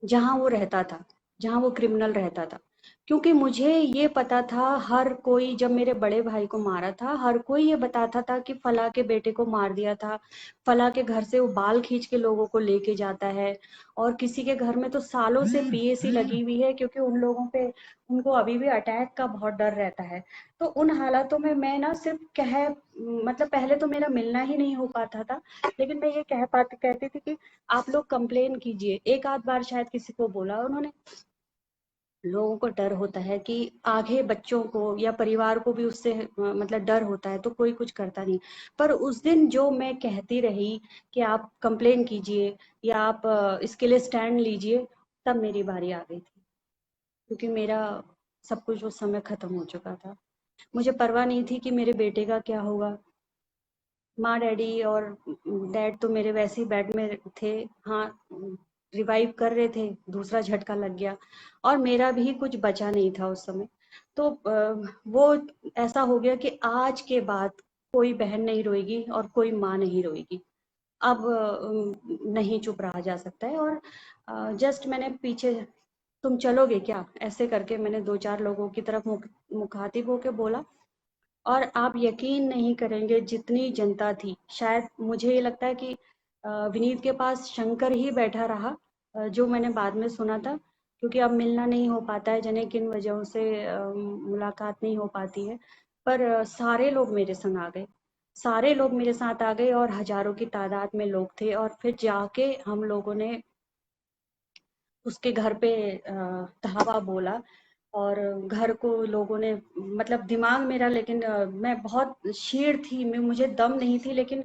जहाँ वो रहता था, जहाँ वो क्रिमिनल रहता था। क्योंकि मुझे ये पता था, हर कोई जब मेरे बड़े भाई को मारा था, हर कोई ये बताता था कि फला के बेटे को मार दिया था, फला के घर से वो बाल खींच के लोगों को लेके जाता है, और किसी के घर में तो सालों से पीएसी लगी हुई है, क्योंकि उन लोगों पे, उनको अभी भी अटैक का बहुत डर रहता है। तो उन हालातों में मैं ना सिर्फ मतलब पहले तो मेरा मिलना ही नहीं हो पाता था, लेकिन मैं ये कहती थी कि आप लोग कंप्लेन कीजिए। एक आध बार शायद किसी को बोला उन्होंने, लोगों को डर होता है कि आगे बच्चों को या परिवार को भी उससे मतलब डर होता है, तो कोई कुछ करता नहीं। पर उस दिन जो मैं कहती रही कि आप कंप्लेन कीजिए या आप इसके लिए स्टैंड लीजिए, तब मेरी बारी आ गई थी, क्योंकि मेरा सब कुछ उस समय खत्म हो चुका था। मुझे परवाह नहीं थी कि मेरे बेटे का क्या होगा। माँ डैडी और डैड तो मेरे वैसे ही बेड में थे, हाँ, रिवाइव कर रहे थे, दूसरा झटका लग गया, और मेरा भी कुछ बचा नहीं था उस समय। तो वो ऐसा हो गया कि आज के बाद कोई बहन नहीं रोएगी और कोई माँ नहीं रोएगी। अब नहीं चुप रहा जा सकता है, और जस्ट मैंने पीछे, तुम चलोगे क्या, ऐसे करके मैंने 2-4 लोगों की तरफ मुखातिब होके बोला, और आप यकीन नहीं करेंगे जितनी जनता थी, शायद मुझे ये लगता है कि विनीत के पास शंकर ही बैठा रहा, जो मैंने बाद में सुना था, क्योंकि अब मिलना नहीं हो पाता है, जाने किन वजहों से मुलाकात नहीं हो पाती है। पर सारे लोग मेरे संग आ गए, सारे लोग मेरे साथ आ गए, और हजारों की तादाद में लोग थे, और फिर जाके हम लोगों ने उसके घर पे धावा बोला, और घर को लोगों ने, मतलब दिमाग मेरा, लेकिन मैं बहुत क्षीण थी, मैं, मुझे दम नहीं थी, लेकिन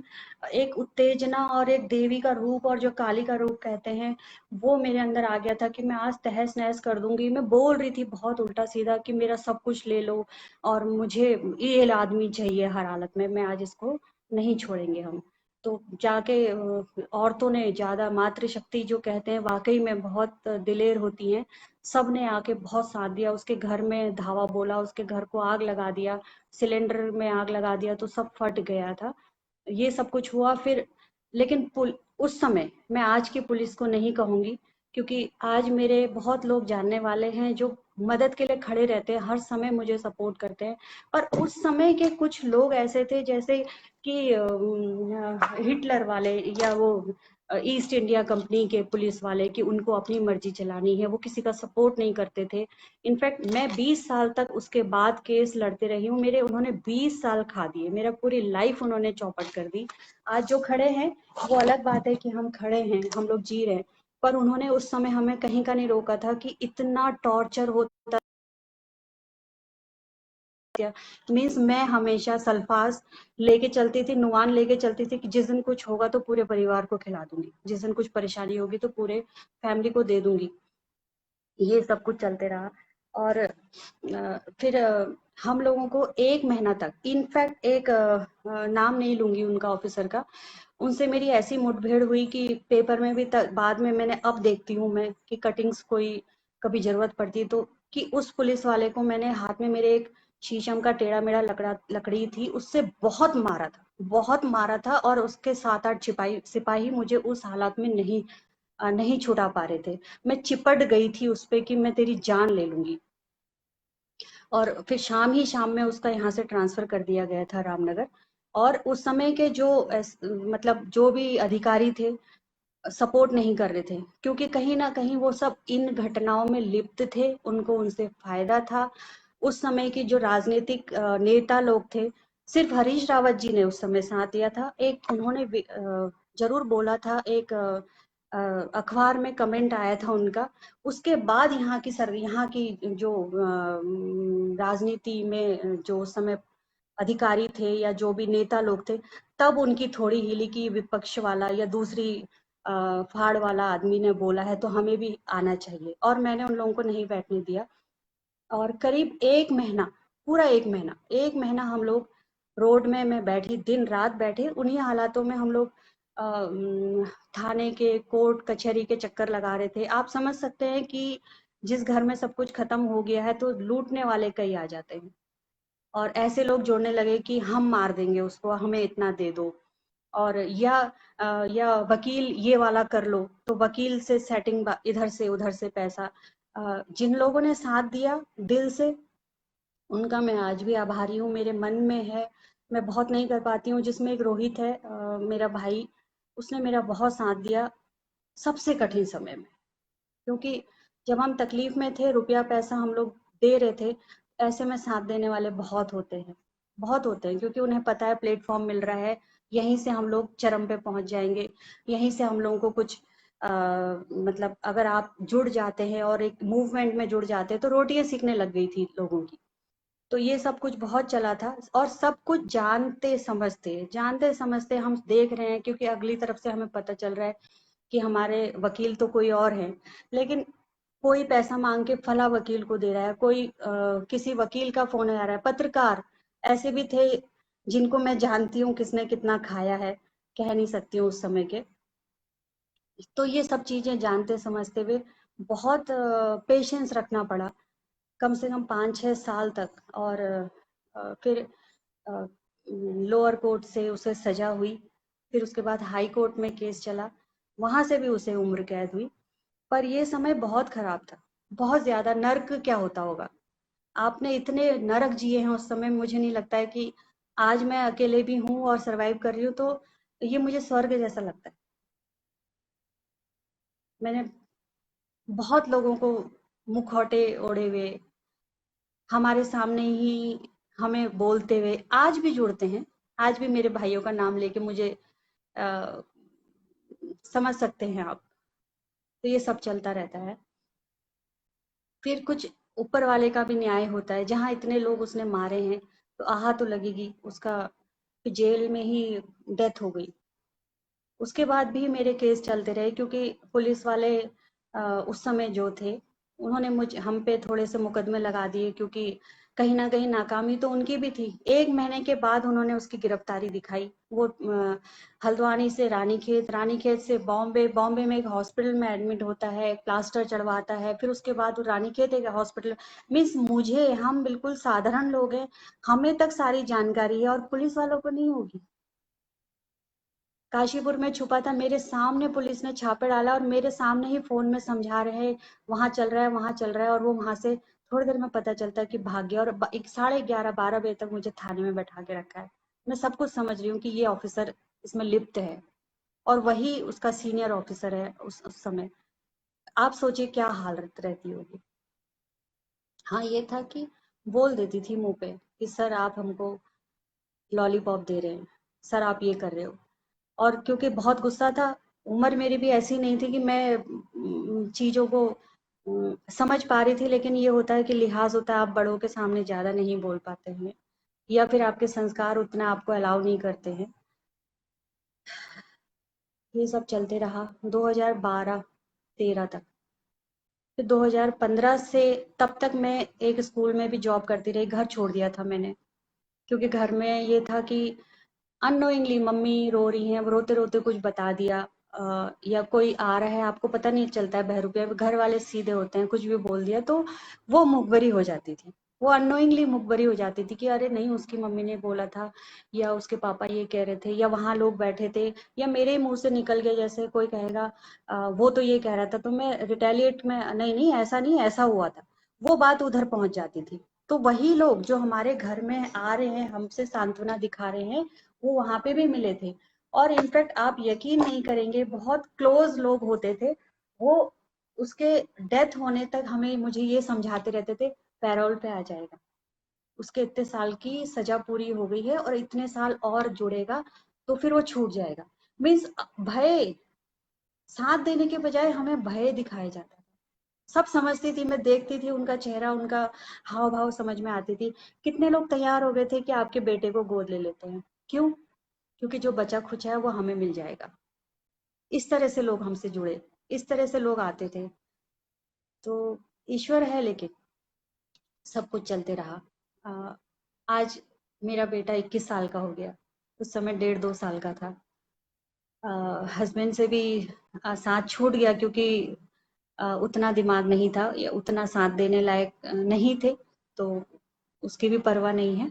एक उत्तेजना और एक देवी का रूप, और जो काली का रूप कहते हैं, वो मेरे अंदर आ गया था कि मैं आज तहस नहस कर दूंगी। मैं बोल रही थी बहुत उल्टा सीधा कि मेरा सब कुछ ले लो, और मुझे ये आदमी चाहिए हर हालत में, मैं आज इसको नहीं छोड़ेंगे हम। तो जाके औरतों ने ज़्यादा, मातृशक्ति जो कहते हैं वाकई में बहुत दिलेर होती हैं, सब ने आके बहुत साथ दिया, उसके घर में धावा बोला, उसके घर को आग लगा दिया, सिलेंडर में आग लगा दिया, तो सब फट गया था। ये सब कुछ हुआ फिर, लेकिन उस समय, मैं आज की पुलिस को नहीं कहूंगी, क्योंकि आज मेरे बहुत लोग जानने वाले हैं जो मदद के लिए खड़े रहते हैं, हर समय मुझे सपोर्ट करते हैं। पर उस समय के कुछ लोग ऐसे थे जैसे कि हिटलर वाले, या वो ईस्ट इंडिया कंपनी के पुलिस वाले, कि उनको अपनी मर्जी चलानी है, वो किसी का सपोर्ट नहीं करते थे। इनफैक्ट मैं 20 साल तक उसके बाद केस लड़ते रही हूँ, मेरे उन्होंने 20 साल खा दिए, मेरा पूरी लाइफ उन्होंने चौपट कर दी। आज जो खड़े हैं वो अलग बात है कि हम खड़े हैं, हम लोग जी रहे हैं, पर उन्होंने उस समय हमें कहीं का नहीं रोका था कि इतना टॉर्चर होता। मीन्स मैं हमेशा सल्फास लेके चलती थी, नुआन लेके चलती थी कि जिस दिन कुछ होगा तो पूरे परिवार को खिला दूंगी, जिस दिन कुछ परेशानी होगी तो पूरे फैमिली को दे दूंगी। ये सब कुछ चलते रहा, और फिर हम लोगों को 1 महीना तक, इनफैक्ट एक नाम नहीं लूंगी उनका ऑफिसर का, उनसे मेरी ऐसी मुठभेड़ हुई कि पेपर में भी बाद में मैंने, अब देखती हूँ मैं कि कटिंग्स कोई कभी जरूरत पड़ती है तो, कि उस पुलिस वाले को मैंने हाथ में, मेरे एक शीशम का टेढ़ा मेढ़ा लकड़ी थी, उससे बहुत मारा था, बहुत मारा था, और उसके 7-8 सिपाही मुझे उस हालात में नहीं छुड़ा पा रहे थे। मैं चिपट गई थी उस पे कि मैं तेरी जान ले लूंगी। और फिर शाम ही शाम में उसका यहाँ से ट्रांसफर कर दिया गया था रामनगर। और उस समय के जो मतलब जो भी अधिकारी थे, सपोर्ट नहीं कर रहे थे, क्योंकि कहीं ना कहीं वो सब इन घटनाओं में लिप्त थे, उनको उनसे फायदा था। उस समय की जो राजनीतिक नेता लोग थे, सिर्फ हरीश रावत जी ने उस समय साथ दिया था। एक उन्होंने जरूर बोला था, एक अखबार में कमेंट आया था उनका। उसके बाद यहाँ की जो राजनीति में जो उस समय अधिकारी थे या जो भी नेता लोग थे, तब उनकी थोड़ी हिली कि विपक्ष वाला या दूसरी फाड़ वाला आदमी ने बोला है तो हमें भी आना चाहिए, और मैंने उन लोगों को नहीं बैठने दिया। और करीब 1 महीना, पूरा 1 महीना, 1 महीना हम लोग रोड में मैं बैठी, दिन रात बैठे उन्हीं हालातों में हम लोग थाने के कोर्ट कचहरी के चक्कर लगा रहे थे। आप समझ सकते हैं कि जिस घर में सब कुछ खत्म हो गया है तो लूटने वाले कई आ जाते हैं, और ऐसे लोग जोड़ने लगे कि हम मार देंगे उसको, हमें इतना दे दो। और या वकील ये वाला कर लो, तो वकील से सेटिंग, इधर से उधर से पैसा। जिन लोगों ने साथ दिया दिल से, उनका मैं आज भी आभारी हूँ, मेरे मन में है। मैं बहुत नहीं कर पाती हूँ, जिसमें एक रोहित है, मेरा भाई, उसने मेरा बहुत साथ दिया सबसे कठिन समय में। क्योंकि जब हम तकलीफ में थे, रुपया पैसा हम लोग दे रहे थे, ऐसे में साथ देने वाले बहुत होते हैं, बहुत होते हैं, क्योंकि उन्हें पता है प्लेटफॉर्म मिल रहा है, यहीं से हम लोग चरम पे पहुंच जाएंगे, यहीं से हम लोगों को कुछ मतलब अगर आप जुड़ जाते हैं और एक मूवमेंट में जुड़ जाते हैं, तो रोटियां सीखने लग गई थी लोगों की। तो ये सब कुछ बहुत चला था, और सब कुछ जानते समझते हम देख रहे हैं, क्योंकि अगली तरफ से हमें पता चल रहा है कि हमारे वकील तो कोई और हैं, लेकिन कोई पैसा मांग के फला वकील को दे रहा है, कोई किसी वकील का फोन आ रहा है, पत्रकार ऐसे भी थे जिनको मैं जानती हूँ किसने कितना खाया है, कह नहीं सकती हूँ उस समय के। तो ये सब चीजें जानते समझते हुए बहुत पेशेंस रखना पड़ा, कम से कम 5-6 साल तक। और फिर लोअर कोर्ट से उसे सजा हुई, फिर उसके बाद हाई कोर्ट में केस चला, वहां से भी उसे उम्र कैद हुई। पर ये समय बहुत खराब था, बहुत ज्यादा। नर्क क्या होता होगा, आपने इतने नरक जिए हैं उस समय, मुझे नहीं लगता है कि आज मैं अकेले भी हूँ और सरवाइव कर रही हूँ, तो ये मुझे स्वर्ग जैसा लगता है। मैंने बहुत लोगों को मुखौटे ओढ़े हुए, हमारे सामने ही हमें बोलते हुए आज भी जुड़ते हैं, आज भी मेरे भाइयों का नाम लेके मुझे आ, समझ सकते हैं आप। तो ये सब चलता रहता है। फिर कुछ ऊपर वाले का भी न्याय होता है, जहाँ इतने लोग उसने मारे हैं तो आह तो लगेगी उसका। जेल में ही डेथ हो गई। उसके बाद भी मेरे केस चलते रहे, क्योंकि पुलिस वाले उस समय जो थे, उन्होंने मुझ हम पे थोड़े से मुकदमे लगा दिए, क्योंकि कहीं ना कहीं नाकामी तो उनकी भी थी। 1 महीने के बाद उन्होंने उसकी गिरफ्तारी दिखाई। वो हल्द्वानी से रानीखेत, रानीखेत से बॉम्बे, बॉम्बे में एक हॉस्पिटल में एडमिट होता है, प्लास्टर चढ़वाता है, फिर उसके बाद वो रानीखेत एक हॉस्पिटल। मीन्स मुझे, हम बिल्कुल साधारण लोग हैं, हमें तक सारी जानकारी है और पुलिस वालों को नहीं होगी। काशीपुर में छुपा था, मेरे सामने पुलिस ने छापे डाला और मेरे सामने ही फोन में समझा रहे हैं वहां चल रहा है, वहां चल रहा है, और वो वहां से थोड़ी देर में पता चलता है कि भाग गया, और 11:30-12 बजे तक मुझे थाने में बैठा के रखा है। मैं सब कुछ समझ रही हूँ कि ये ऑफिसर इसमें लिप्त है, और वही उसका सीनियर ऑफिसर है उस समय। आप सोचिए क्या हालत रहती होगी। हाँ, ये था कि बोल देती थी मुंह पे कि सर आप हमको लॉलीपॉप दे रहे हैं, सर आप ये कर रहे हो। और क्योंकि बहुत गुस्सा था, उम्र मेरी भी ऐसी नहीं थी कि मैं चीज़ों को समझ पा रही थी, लेकिन ये होता है कि लिहाज होता है, आप बड़ों के सामने ज़्यादा नहीं बोल पाते हैं, या फिर आपके संस्कार उतना आपको अलाउ नहीं करते हैं। ये सब चलते रहा 2012-13 तक। फिर 2015 से, तब तक मैं एक स्कूल में भी जॉब करती रही, घर छोड़ दिया था मैंने, क्योंकि घर में ये था कि अननोइंगली मम्मी रो रही हैं, रोते रोते कुछ बता दिया, या कोई आ रहा है, आपको पता नहीं चलता है बहरूपे, घर वाले सीधे होते हैं, कुछ भी बोल दिया तो वो मुखबरी हो जाती थी, वो अननोइंगली मुखबरी हो जाती थी कि अरे नहीं उसकी मम्मी ने बोला था, या उसके पापा ये कह रहे थे, या वहां लोग बैठे थे, या मेरे मुंह से निकल गया, जैसे कोई कहेगा वो तो ये कह रहा था, तो मैं रिटेलिएट में नहीं नहीं ऐसा नहीं, ऐसा हुआ था, वो बात उधर पहुंच जाती थी। तो वही लोग जो हमारे घर में आ रहे हैं, हमसे सांत्वना दिखा रहे हैं, वो वहां पे भी मिले थे। और इनफैक्ट आप यकीन नहीं करेंगे, बहुत क्लोज लोग होते थे वो, उसके डेथ होने तक हमें मुझे ये समझाते रहते थे पैरोल पे आ जाएगा, उसके इतने साल की सजा पूरी हो गई है और इतने साल और जुड़ेगा तो फिर वो छूट जाएगा। मीन्स भय, साथ देने के बजाय हमें भय दिखाया जाता था। सब समझती थी, मैं देखती थी उनका चेहरा, उनका हाव भाव समझ में आती थी। कितने लोग तैयार हो गए थे कि आपके बेटे को गोद ले लेते हैं, क्यों? क्योंकि जो बचा खुचा है वो हमें मिल जाएगा। इस तरह से लोग हमसे जुड़े, इस तरह से लोग आते थे। तो ईश्वर है, लेकिन सब कुछ चलते रहा। आज मेरा बेटा 21 साल का हो गया, उस समय 1.5-2 साल का था। हस्बैंड से भी साथ छूट गया क्योंकि उतना दिमाग नहीं था या उतना साथ देने लायक नहीं थे, तो उसकी भी परवाह नहीं है।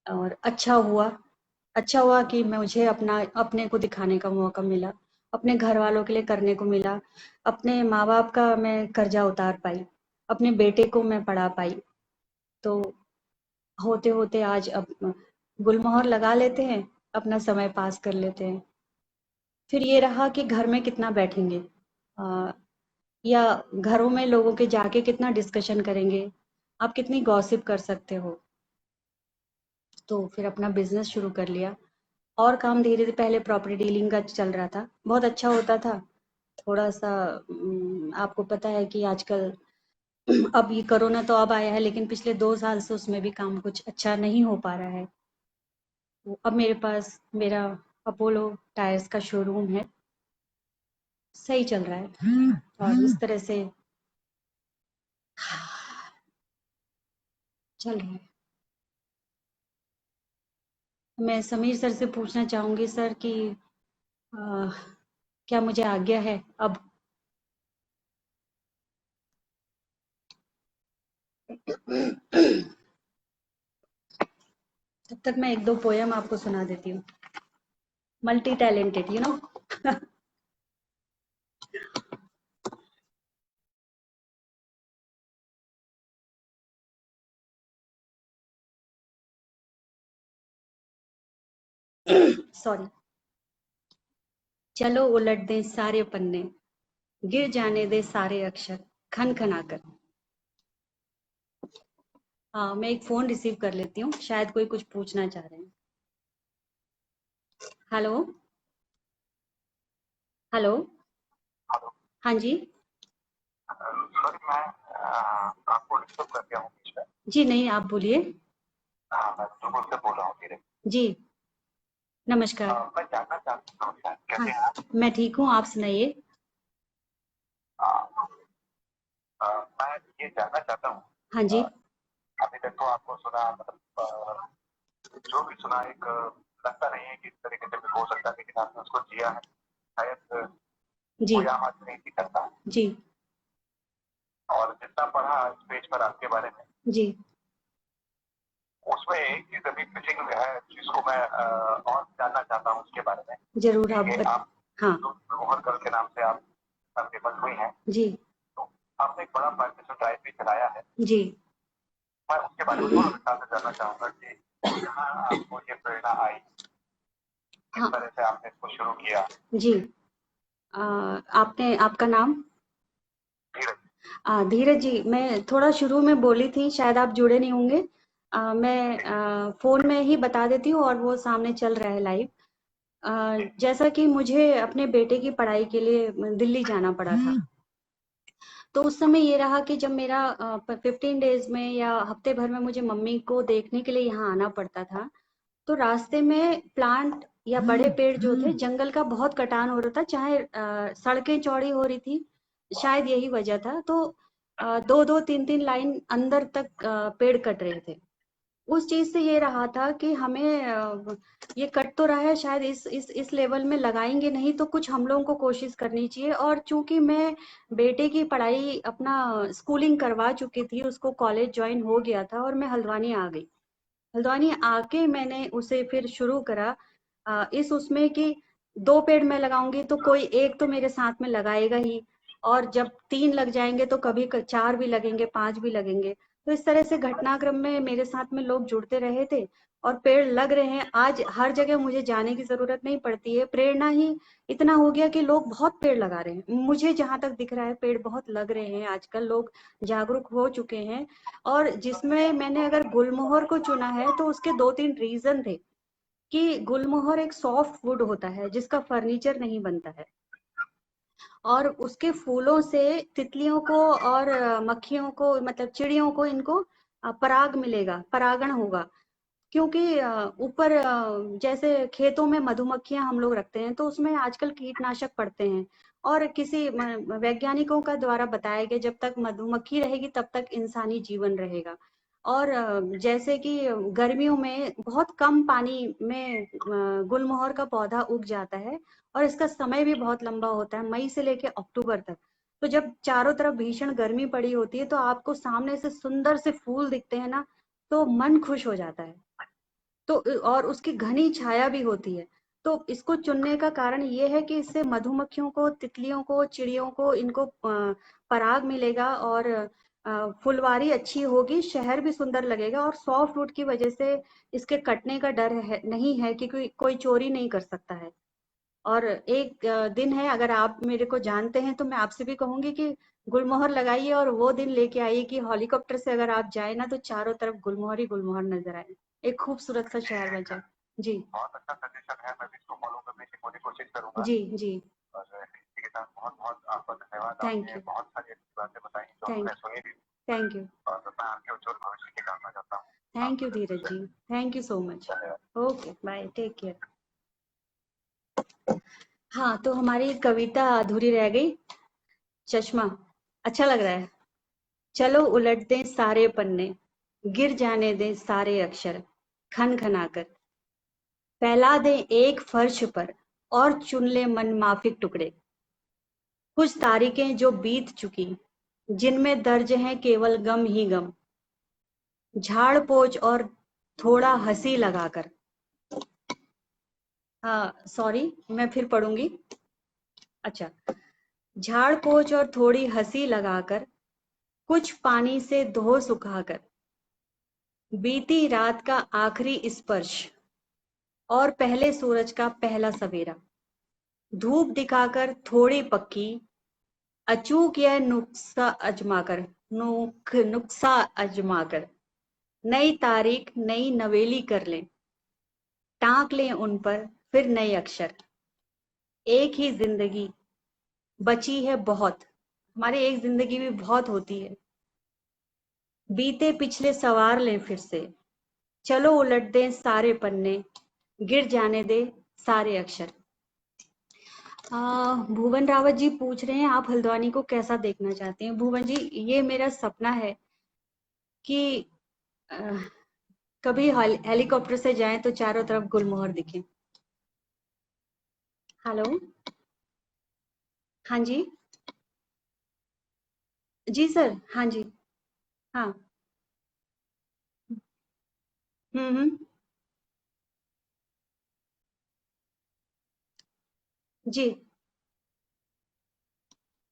और अच्छा हुआ कि मुझे अपने को दिखाने का मौका मिला, अपने घर वालों के लिए करने को मिला, अपने माँ बाप का मैं कर्जा उतार पाई, अपने बेटे को मैं पढ़ा पाई। तो होते होते आज अब गुलमोहर लगा लेते हैं, अपना समय पास कर लेते हैं। फिर ये रहा कि घर में कितना बैठेंगे, या घरों में लोगों के जाके कितना डिस्कशन करेंगे, आप कितनी गॉसिप कर सकते हो। तो फिर अपना बिजनेस शुरू कर लिया, और काम धीरे धीरे, पहले प्रॉपर्टी डीलिंग का चल रहा था, बहुत अच्छा होता था। थोड़ा सा आपको पता है कि आजकल अब ये कोरोना तो अब आया है, लेकिन पिछले 2 साल से उसमें भी काम कुछ अच्छा नहीं हो पा रहा है। तो अब मेरे पास मेरा अपोलो टायर्स का शोरूम है, सही चल रहा है। और इस तरह से चल रहा है। मैं समीर सर से पूछना चाहूंगी सर कि आ, क्या मुझे आज्ञा है अब? तब तक मैं 1-2 पोयम आपको सुना देती हूँ। Multi talented, you know. Sorry. चलो उलट दे सारे पन्ने, गिर जाने दे सारे अक्षर खन खना कर। हाँ, मैं एक फोन रिसीव कर लेती हूँ, शायद कोई कुछ पूछना चाह रहे हैं। हेलो। हेलो। हाँ जी। सॉरी, मैं आपको डिस्टर्ब कर गया हूँ बीच में। जी नहीं, आप बोलिए। हाँ, मैं दुबई से बोल रहा हूँ धीरे। जी नमस्कार। मैं जानना चाहता हूँ सर, कैसे हैं हाँ, आप? मैं ठीक हूँ, आप सुनाइए। अ, मैं ये जानना चाहता हूँ, हाँ जी। अभी तक तो आपको सुना, मतलब जो भी सुना, एक लगता नहीं है कि इस तरीके से भी हो सकता है, लेकिन आपने उसको जिया है, शायद जी। कोई आम आदमी नहीं जी सकता। जी। और जितना पढ़ा इस पेज पर आपके बारे में, जी। उसमें एक चीज अभी मिसिंग है, जिसको मैं और जानना चाहता हूँ उसके बारे में। जरूर आप हाँ मोहन गर्ल के नाम से आप फेमस हुई हैं, जी। तो आपने एक बड़ा पार्टिसिपेट ड्राइव भी चलाया है। जी। मैं उसके बारे में थोड़ा विस्तार से जानना चाहूंगा कि यहाँ आपको ये प्रेरणा आई, किस हाँ तरह से आपने इसको शुरू किया। जी। आपका नाम? धीरज। धीरज जी, मैं थोड़ा शुरू में बोली थी, शायद आप जुड़े नहीं होंगे। मैं फोन में ही बता देती हूँ और वो सामने चल रहा है लाइव। जैसा कि मुझे अपने बेटे की पढ़ाई के लिए दिल्ली जाना पड़ा था, तो उस समय ये रहा कि जब मेरा 15 डेज में या हफ्ते भर में मुझे मम्मी को देखने के लिए यहाँ आना पड़ता था, तो रास्ते में प्लांट या बड़े पेड़ जो थे, जंगल का बहुत कटान हो रहा था, चाहे सड़कें चौड़ी हो रही थी, शायद यही वजह था। तो 2-2 3-3 लाइन अंदर तक पेड़ कट रहे थे। उस चीज से ये रहा था कि हमें ये कट तो रहा है, शायद इस लेवल में लगाएंगे नहीं, तो कुछ हम लोगों को कोशिश करनी चाहिए। और चूंकि मैं बेटे की पढ़ाई अपना स्कूलिंग करवा चुकी थी, उसको कॉलेज ज्वाइन हो गया था और मैं हल्द्वानी आ गई। हल्द्वानी आके मैंने उसे फिर शुरू करा इस उसमें कि 2 पेड़ मैं लगाऊंगी तो कोई एक तो मेरे साथ में लगाएगा ही, और जब 3 लग जाएंगे तो कभी 4 भी लगेंगे, 5 भी लगेंगे। तो इस तरह से घटनाक्रम में मेरे साथ में लोग जुड़ते रहे थे और पेड़ लग रहे हैं। आज हर जगह मुझे जाने की ज़रूरत नहीं पड़ती है, प्रेरणा ही इतना हो गया कि लोग बहुत पेड़ लगा रहे हैं। मुझे जहाँ तक दिख रहा है पेड़ बहुत लग रहे हैं, आजकल लोग जागरूक हो चुके हैं। और जिसमें मैंने अगर गुलमोहर को चुना है तो उसके 2-3 रीज़न थे कि गुलमोहर एक सॉफ्ट वुड होता है जिसका फर्नीचर नहीं बनता है, और उसके फूलों से तितलियों को और मक्खियों को, मतलब चिड़ियों को, इनको पराग मिलेगा, परागण होगा। क्योंकि ऊपर जैसे खेतों में मधुमक्खियां हम लोग रखते हैं तो उसमें आजकल कीटनाशक पड़ते हैं, और किसी वैज्ञानिकों का द्वारा बताया गया जब तक मधुमक्खी रहेगी तब तक इंसानी जीवन रहेगा। और जैसे कि गर्मियों में बहुत कम पानी में गुलमोहर का पौधा उग जाता है, और इसका समय भी बहुत लंबा होता है, मई से लेके अक्टूबर तक। तो जब चारों तरफ भीषण गर्मी पड़ी होती है तो आपको सामने से सुंदर से फूल दिखते हैं ना, तो मन खुश हो जाता है। तो और उसकी घनी छाया भी होती है। तो इसको चुनने का कारण ये है कि इससे मधुमक्खियों को, तितलियों को, चिड़ियों को, इनको पराग मिलेगा, और फुलवारी अच्छी होगी, शहर भी सुंदर लगेगा, और सॉफ्ट वुड की वजह से इसके कटने का डर है नहीं है कि कोई चोरी नहीं कर सकता है। और एक दिन है, अगर आप मेरे को जानते हैं तो मैं आपसे भी कहूंगी कि गुलमोहर लगाइए, और वो दिन लेके आइए कि हेलीकॉप्टर से अगर आप जाए ना तो चारों तरफ गुलमोहर ही गुलमोहर नजर आए, एक खूबसूरत सा शहर बन जाए। जी बहुत अच्छा सजेशन है, मैं भी इसको फॉलो करने की पूरी कोशिश करूंगा। जी जी। और इसी के साथ बहुत बहुत आपका धन्यवाद, थैंक आपने यू। बहुत सारी अच्छी बातें बताई जो थैंक हमने सुनी भी, थैंक यू। और मैं आपके उज्जवल भविष्य की कामना करता हूँ। थैंक यू आपका दिन धीरज शुभ ji, thank you so much. रहे। धन्यवाद। Okay bye, take care. हाँ, तो हमारी कविता अधूरी रह गई। चश्मा अच्छा लग रहा है। चलो उलट दें सारे पन्ने, गिर जाने दें सारे अक्षर, खन खनाकर फैला दें एक फर्श पर, और चुन ले मन माफिक टुकड़े। कुछ तारीखें जो बीत चुकी, जिनमें दर्ज हैं केवल गम ही गम, झाड़ पोछ और थोड़ा हंसी लगाकर। हाँ सॉरी, मैं फिर पढ़ूंगी। अच्छा, झाड़ पोछ और थोड़ी हंसी लगाकर, कुछ पानी से धो सुखाकर, बीती रात का आखिरी स्पर्श, और पहले सूरज का पहला सवेरा, धूप दिखाकर थोड़ी पक्की, अचूक यह नुस्खा आजमाकर, नई तारीख नई नवेली कर लें, टाँक लें उन पर फिर नए अक्षर। एक ही जिंदगी बची है बहुत, हमारी एक जिंदगी भी बहुत होती है, बीते पिछले सवार लें फिर से, चलो उलट दें सारे पन्ने, गिर जाने दे सारे अक्षर। भुवन रावत जी पूछ रहे हैं आप हल्द्वानी को कैसा देखना चाहते हैं। भुवन जी, ये मेरा सपना है कि अ, कभी हेलीकॉप्टर से जाएं तो चारों तरफ गुलमोहर दिखे। हेलो। हाँ जी। जी सर, हाँ जी। हाँ। हम्म। जी।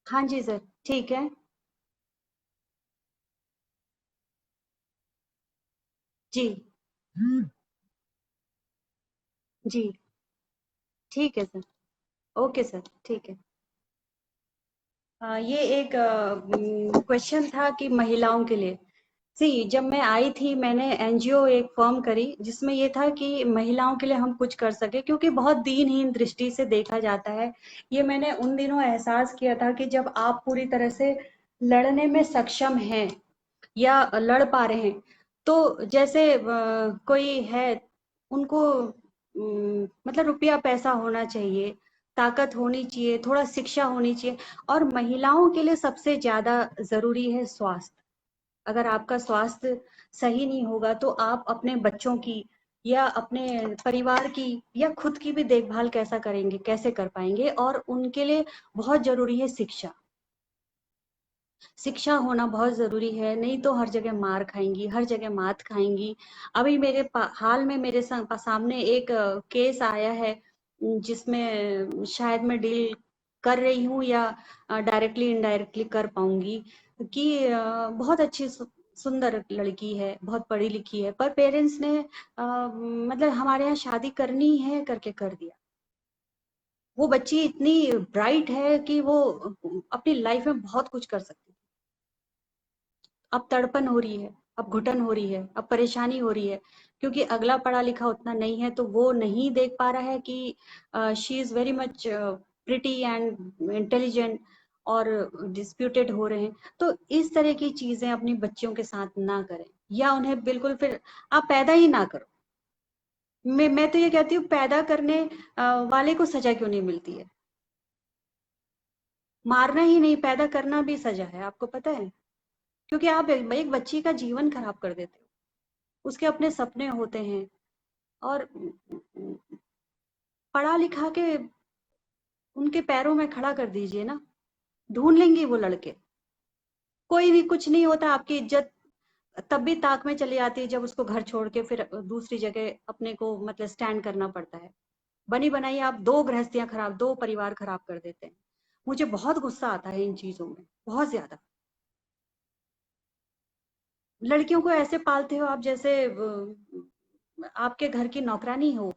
हाँ जी सर, ठीक है। जी जी। ठीक है सर। ओके सर, ठीक है। ये एक क्वेश्चन था कि महिलाओं के लिए। सी, जब मैं आई थी मैंने एनजीओ एक फॉर्म करी जिसमें ये था कि महिलाओं के लिए हम कुछ कर सके, क्योंकि बहुत दीनहीन दृष्टि से देखा जाता है। ये मैंने उन दिनों एहसास किया था कि जब आप पूरी तरह से लड़ने में सक्षम हैं या लड़ पा रहे हैं, तो जैसे कोई है, उनको मतलब रुपया पैसा होना चाहिए, ताकत होनी चाहिए, थोड़ा शिक्षा होनी चाहिए, और महिलाओं के लिए सबसे ज्यादा जरूरी है स्वास्थ्य। अगर आपका स्वास्थ्य सही नहीं होगा तो आप अपने बच्चों की या अपने परिवार की या खुद की भी देखभाल कैसा करेंगे, कैसे कर पाएंगे। और उनके लिए बहुत जरूरी है शिक्षा। शिक्षा होना बहुत ज़रूरी है, नहीं तो हर जगह मार खाएँगी, हर जगह मात खाएँगी। अभी हाल में मेरे सामने एक केस आया है, जिसमें शायद मैं डील कर रही हूँ या डायरेक्टली इनडायरेक्टली कर पाऊँगी, कि बहुत अच्छी सुंदर लड़की है, बहुत पढ़ी लिखी है, पर पेरेंट्स ने मतलब हमारे यहाँ शादी करनी है करके कर दिया। वो बच्ची इतनी ब्राइट है कि वो अपनी लाइफ में बहुत कुछ कर सकती है। अब तड़पन हो रही है, अब घुटन हो रही है, अब परेशानी हो रही है, क्योंकि अगला पढ़ा लिखा उतना नहीं है, तो वो नहीं देख पा रहा है कि she is very much pretty and intelligent, और डिस्प्यूटेड हो रहे हैं। तो इस तरह की चीजें अपनी बच्चियों के साथ ना करें, या उन्हें बिल्कुल फिर आप पैदा ही ना करो। मैं तो ये कहती हूँ, पैदा करने वाले को सजा क्यों नहीं मिलती है? मारना ही नहीं, पैदा करना भी सजा है, आपको पता है? क्योंकि आप एक बच्ची का जीवन खराब कर देते हो, उसके अपने सपने होते हैं, और पढ़ा लिखा के उनके पैरों में खड़ा कर दीजिए ना, ढूंढ लेंगे वो लड़के। कोई भी कुछ नहीं होता, आपकी इज्जत तब भी ताक में चली आती है जब उसको घर छोड़ के फिर दूसरी जगह अपने को मतलब स्टैंड करना पड़ता है। बनी बनाई आप दो गृहस्थियां खराब, दो परिवार खराब कर देते हैं। मुझे बहुत गुस्सा आता है इन चीजों में, बहुत ज्यादा। लड़कियों को ऐसे पालते हो आप जैसे आपके घर की नौकरानी हो,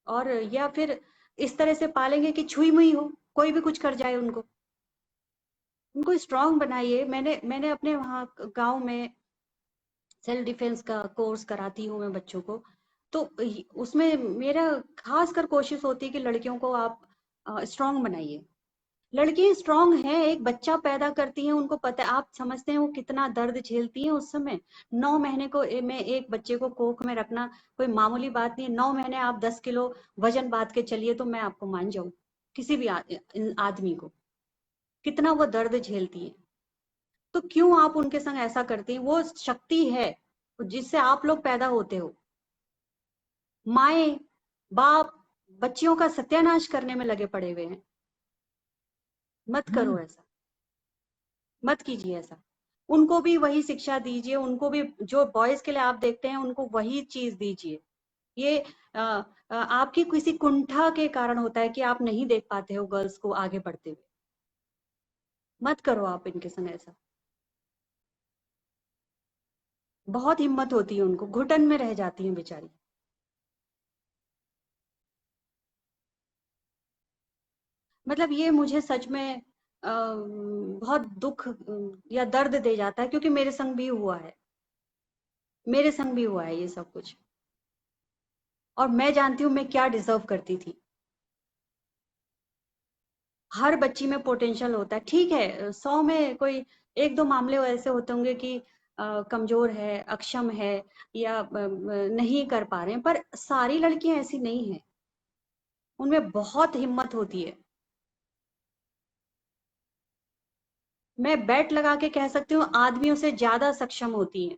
और या फिर इस तरह से पालेंगे कि छुई मुई हो, कोई भी कुछ कर जाए उनको। उनको स्ट्रांग बनाइए। मैंने मैंने अपने वहाँ गांव में सेल्फ डिफेंस का कोर्स कराती हूँ मैं बच्चों को, तो उसमें मेरा खास कर कोशिश होती है कि लड़कियों को आप स्ट्रांग बनाइए। लड़की स्ट्रांग है, एक बच्चा पैदा करती हैं, उनको पता है, आप समझते हैं वो कितना दर्द झेलती हैं उस समय। 9 महीने को में एक बच्चे को कोख में रखना कोई मामूली बात नहीं है। 9 महीने आप 10 किलो वजन बांध के चलिए तो मैं आपको मान जाऊं, किसी भी आदमी को कितना वो दर्द झेलती है। तो क्यों आप उनके संग ऐसा करती हैं? वो शक्ति है जिससे आप लोग पैदा होते हो। माए बाप बच्चियों का सत्यानाश करने में लगे पड़े हुए हैं। मत करो ऐसा, मत कीजिए ऐसा। उनको भी वही शिक्षा दीजिए, उनको भी जो बॉयज के लिए आप देखते हैं उनको वही चीज दीजिए। ये आपकी किसी कुंठा के कारण होता है कि आप नहीं देख पाते हो गर्ल्स को आगे बढ़ते हुए। मत करो आप इनके संग ऐसा। बहुत हिम्मत होती है उनको, घुटन में रह जाती हैं बेचारी। मतलब ये मुझे सच में बहुत दुख या दर्द दे जाता है, क्योंकि मेरे संग भी हुआ है, मेरे संग भी हुआ है ये सब कुछ, और मैं जानती हूँ मैं क्या डिजर्व करती थी। हर बच्ची में पोटेंशियल होता है, ठीक है, 100 में कोई एक दो मामले ऐसे होते होंगे कि कमजोर है, अक्षम है, या नहीं कर पा रहे हैं, पर सारी लड़कियां ऐसी नहीं है, उनमें बहुत हिम्मत होती है। मैं बेट लगा के कह सकती हूँ आदमियों से ज्यादा सक्षम होती हैं,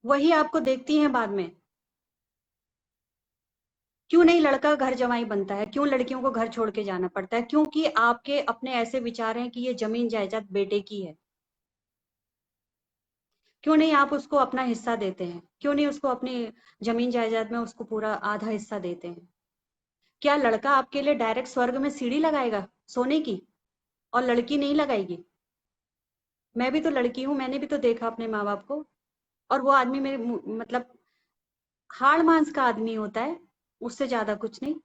वही आपको देखती हैं बाद में। क्यों नहीं लड़का घर जमाई बनता है? क्यों लड़कियों को घर छोड़ के जाना पड़ता है? क्योंकि आपके अपने ऐसे विचार हैं कि ये जमीन जायदाद बेटे की है। क्यों नहीं आप उसको अपना हिस्सा देते हैं? क्यों नहीं उसको अपनी जमीन जायदाद में उसको पूरा आधा हिस्सा देते हैं? क्या लड़का आपके लिए डायरेक्ट स्वर्ग में सीढ़ी लगाएगा सोने की, और लड़की नहीं लगाएगी? मैं भी तो लड़की हूँ, मैंने भी तो देखा अपने माँ बाप को, और वो आदमी मेरे मतलब हाड़ मांस का आदमी होता है, उससे ज्यादा कुछ नहीं।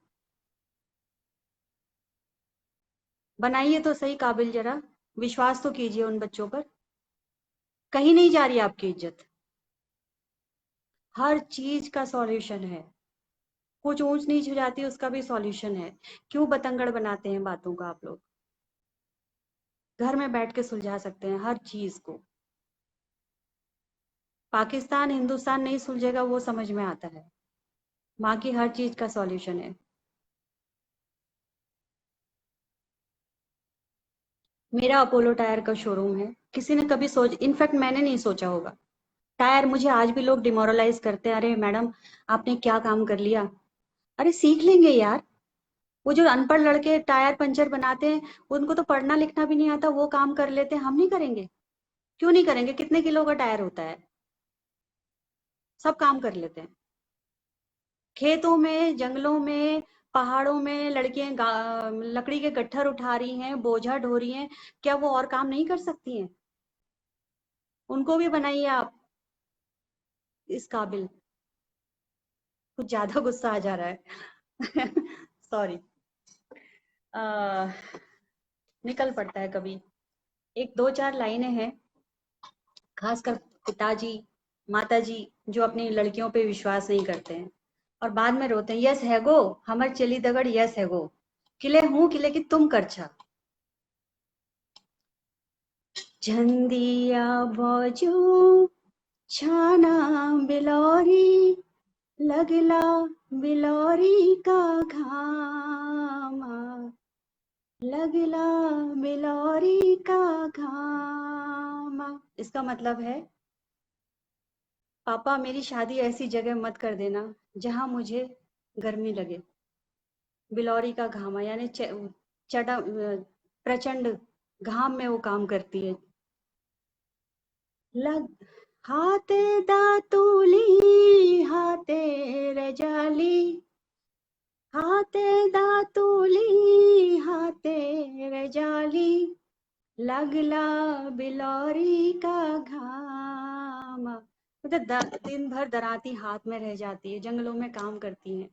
बनाइए तो सही काबिल, जरा विश्वास तो कीजिए उन बच्चों पर। कहीं नहीं जा रही आपकी इज्जत, हर चीज का सॉल्यूशन है। कुछ ऊंच नीच हो जाती है उसका भी सॉल्यूशन है। क्यों बतंगड़ बनाते हैं बातों का आप लोग? घर में बैठ के सुलझा सकते हैं हर चीज को। पाकिस्तान हिंदुस्तान नहीं सुलझेगा वो समझ में आता है, वहां की हर चीज का सॉल्यूशन है। मेरा अपोलो टायर का शोरूम है, किसी ने कभी सोच, इनफैक्ट मैंने नहीं सोचा होगा। टायर मुझे आज भी लोग डिमोरलाइज करते हैं, अरे मैडम आपने क्या काम कर लिया। अरे सीख लेंगे यार। वो जो अनपढ़ लड़के टायर पंचर बनाते हैं, उनको तो पढ़ना लिखना भी नहीं आता, वो काम कर लेते हैं, हम नहीं करेंगे? क्यों नहीं करेंगे? कितने किलो का टायर होता है, सब काम कर लेते हैं। खेतों में, जंगलों में, पहाड़ों में लड़कियां लकड़ी के गट्ठर उठा रही हैं, बोझा ढो रही हैं, क्या वो और काम नहीं कर सकती हैं? उनको भी बनाइए आप इस काबिल। कुछ ज्यादा गुस्सा आ जा रहा है। सॉरी। निकल पड़ता है कभी। एक दो चार लाइनें हैं, खासकर पिताजी माताजी जो अपनी लड़कियों पे विश्वास नहीं करते हैं और बाद में रोते हैं, यस है गो हमर चली दगड़, यस है गो किले हूं किले की तुम करछा। झंडिया बाजू छाना बिलोरी, लगला बिलोरी का घामा, लगला बिलोरी का घामा। इसका मतलब है, पापा मेरी शादी ऐसी जगह मत कर देना जहां मुझे गर्मी लगे। बिलोरी का घामा यानी चटा प्रचंड घाम में वो काम करती है। लग हाथे दातुली हाथे रजाली, हाथे दातुली हाथे रजाली, लगला बिलोरी का घामा। मतलब दिन भर दराती हाथ में रह जाती है, जंगलों में काम करती हैं।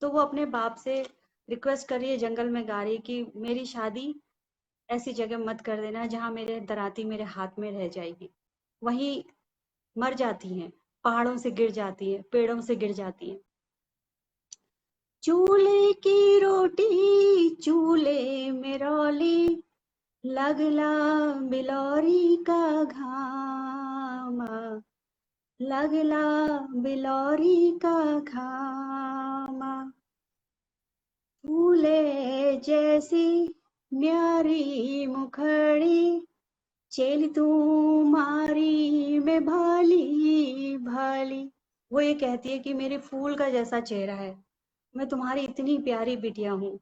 तो वो अपने बाप से रिक्वेस्ट कर रही है, जंगल में गा रही है कि मेरी शादी ऐसी जगह मत कर देना जहां मेरे दराती मेरे हाथ में रह जाएगी। वहीं मर जाती हैं, पहाड़ों से गिर जाती हैं, पेड़ों से गिर जाती हैं। चूल्हे की रोटी चूल्हे में रौली, लगला बिलोरी का घामा, लगला बिलोरी का घामा। फूले जैसी न्यारी मुखड़ी, चेल तुम्हारी में भाली भाली। वो ये कहती है कि मेरे फूल का जैसा चेहरा है, मैं तुम्हारी इतनी प्यारी बिटिया हूँ,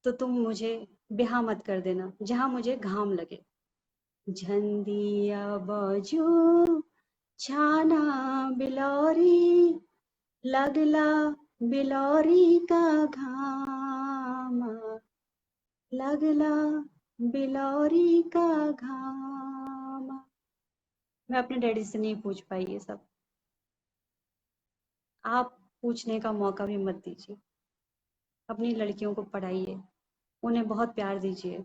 तो तुम मुझे ब्याह मत कर देना जहां मुझे घाम लगे। झंडिया बाजू छाना बिलोरी, लगला बिलोरी का घामा, लगला बिलोरी का घामा। मैं अपने डैडी से नहीं पूछ पाई ये सब, आप पूछने का मौका भी मत दीजिए। अपनी लड़कियों को पढ़ाइए, उन्हें बहुत प्यार दीजिए।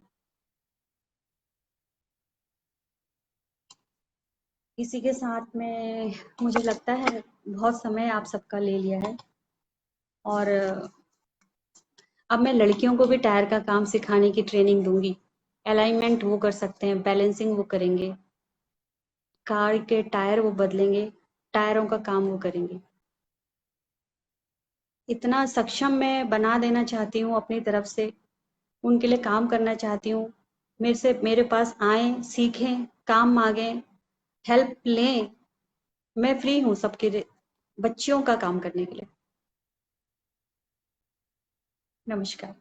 इसी के साथ में मुझे लगता है बहुत समय आप सबका ले लिया है, और अब मैं लड़कियों को भी टायर का काम सिखाने की ट्रेनिंग दूंगी। अलाइनमेंट वो कर सकते हैं, बैलेंसिंग वो करेंगे, कार के टायर वो बदलेंगे, टायरों का काम वो करेंगे। इतना सक्षम मैं बना देना चाहती हूँ अपनी तरफ से, उनके लिए काम करना चाहती हूँ। मेरे पास आए, सीखें, काम मांगें, हेल्प लें। मैं फ्री हूँ सबके बच्चियों का काम करने के लिए। नमस्कार।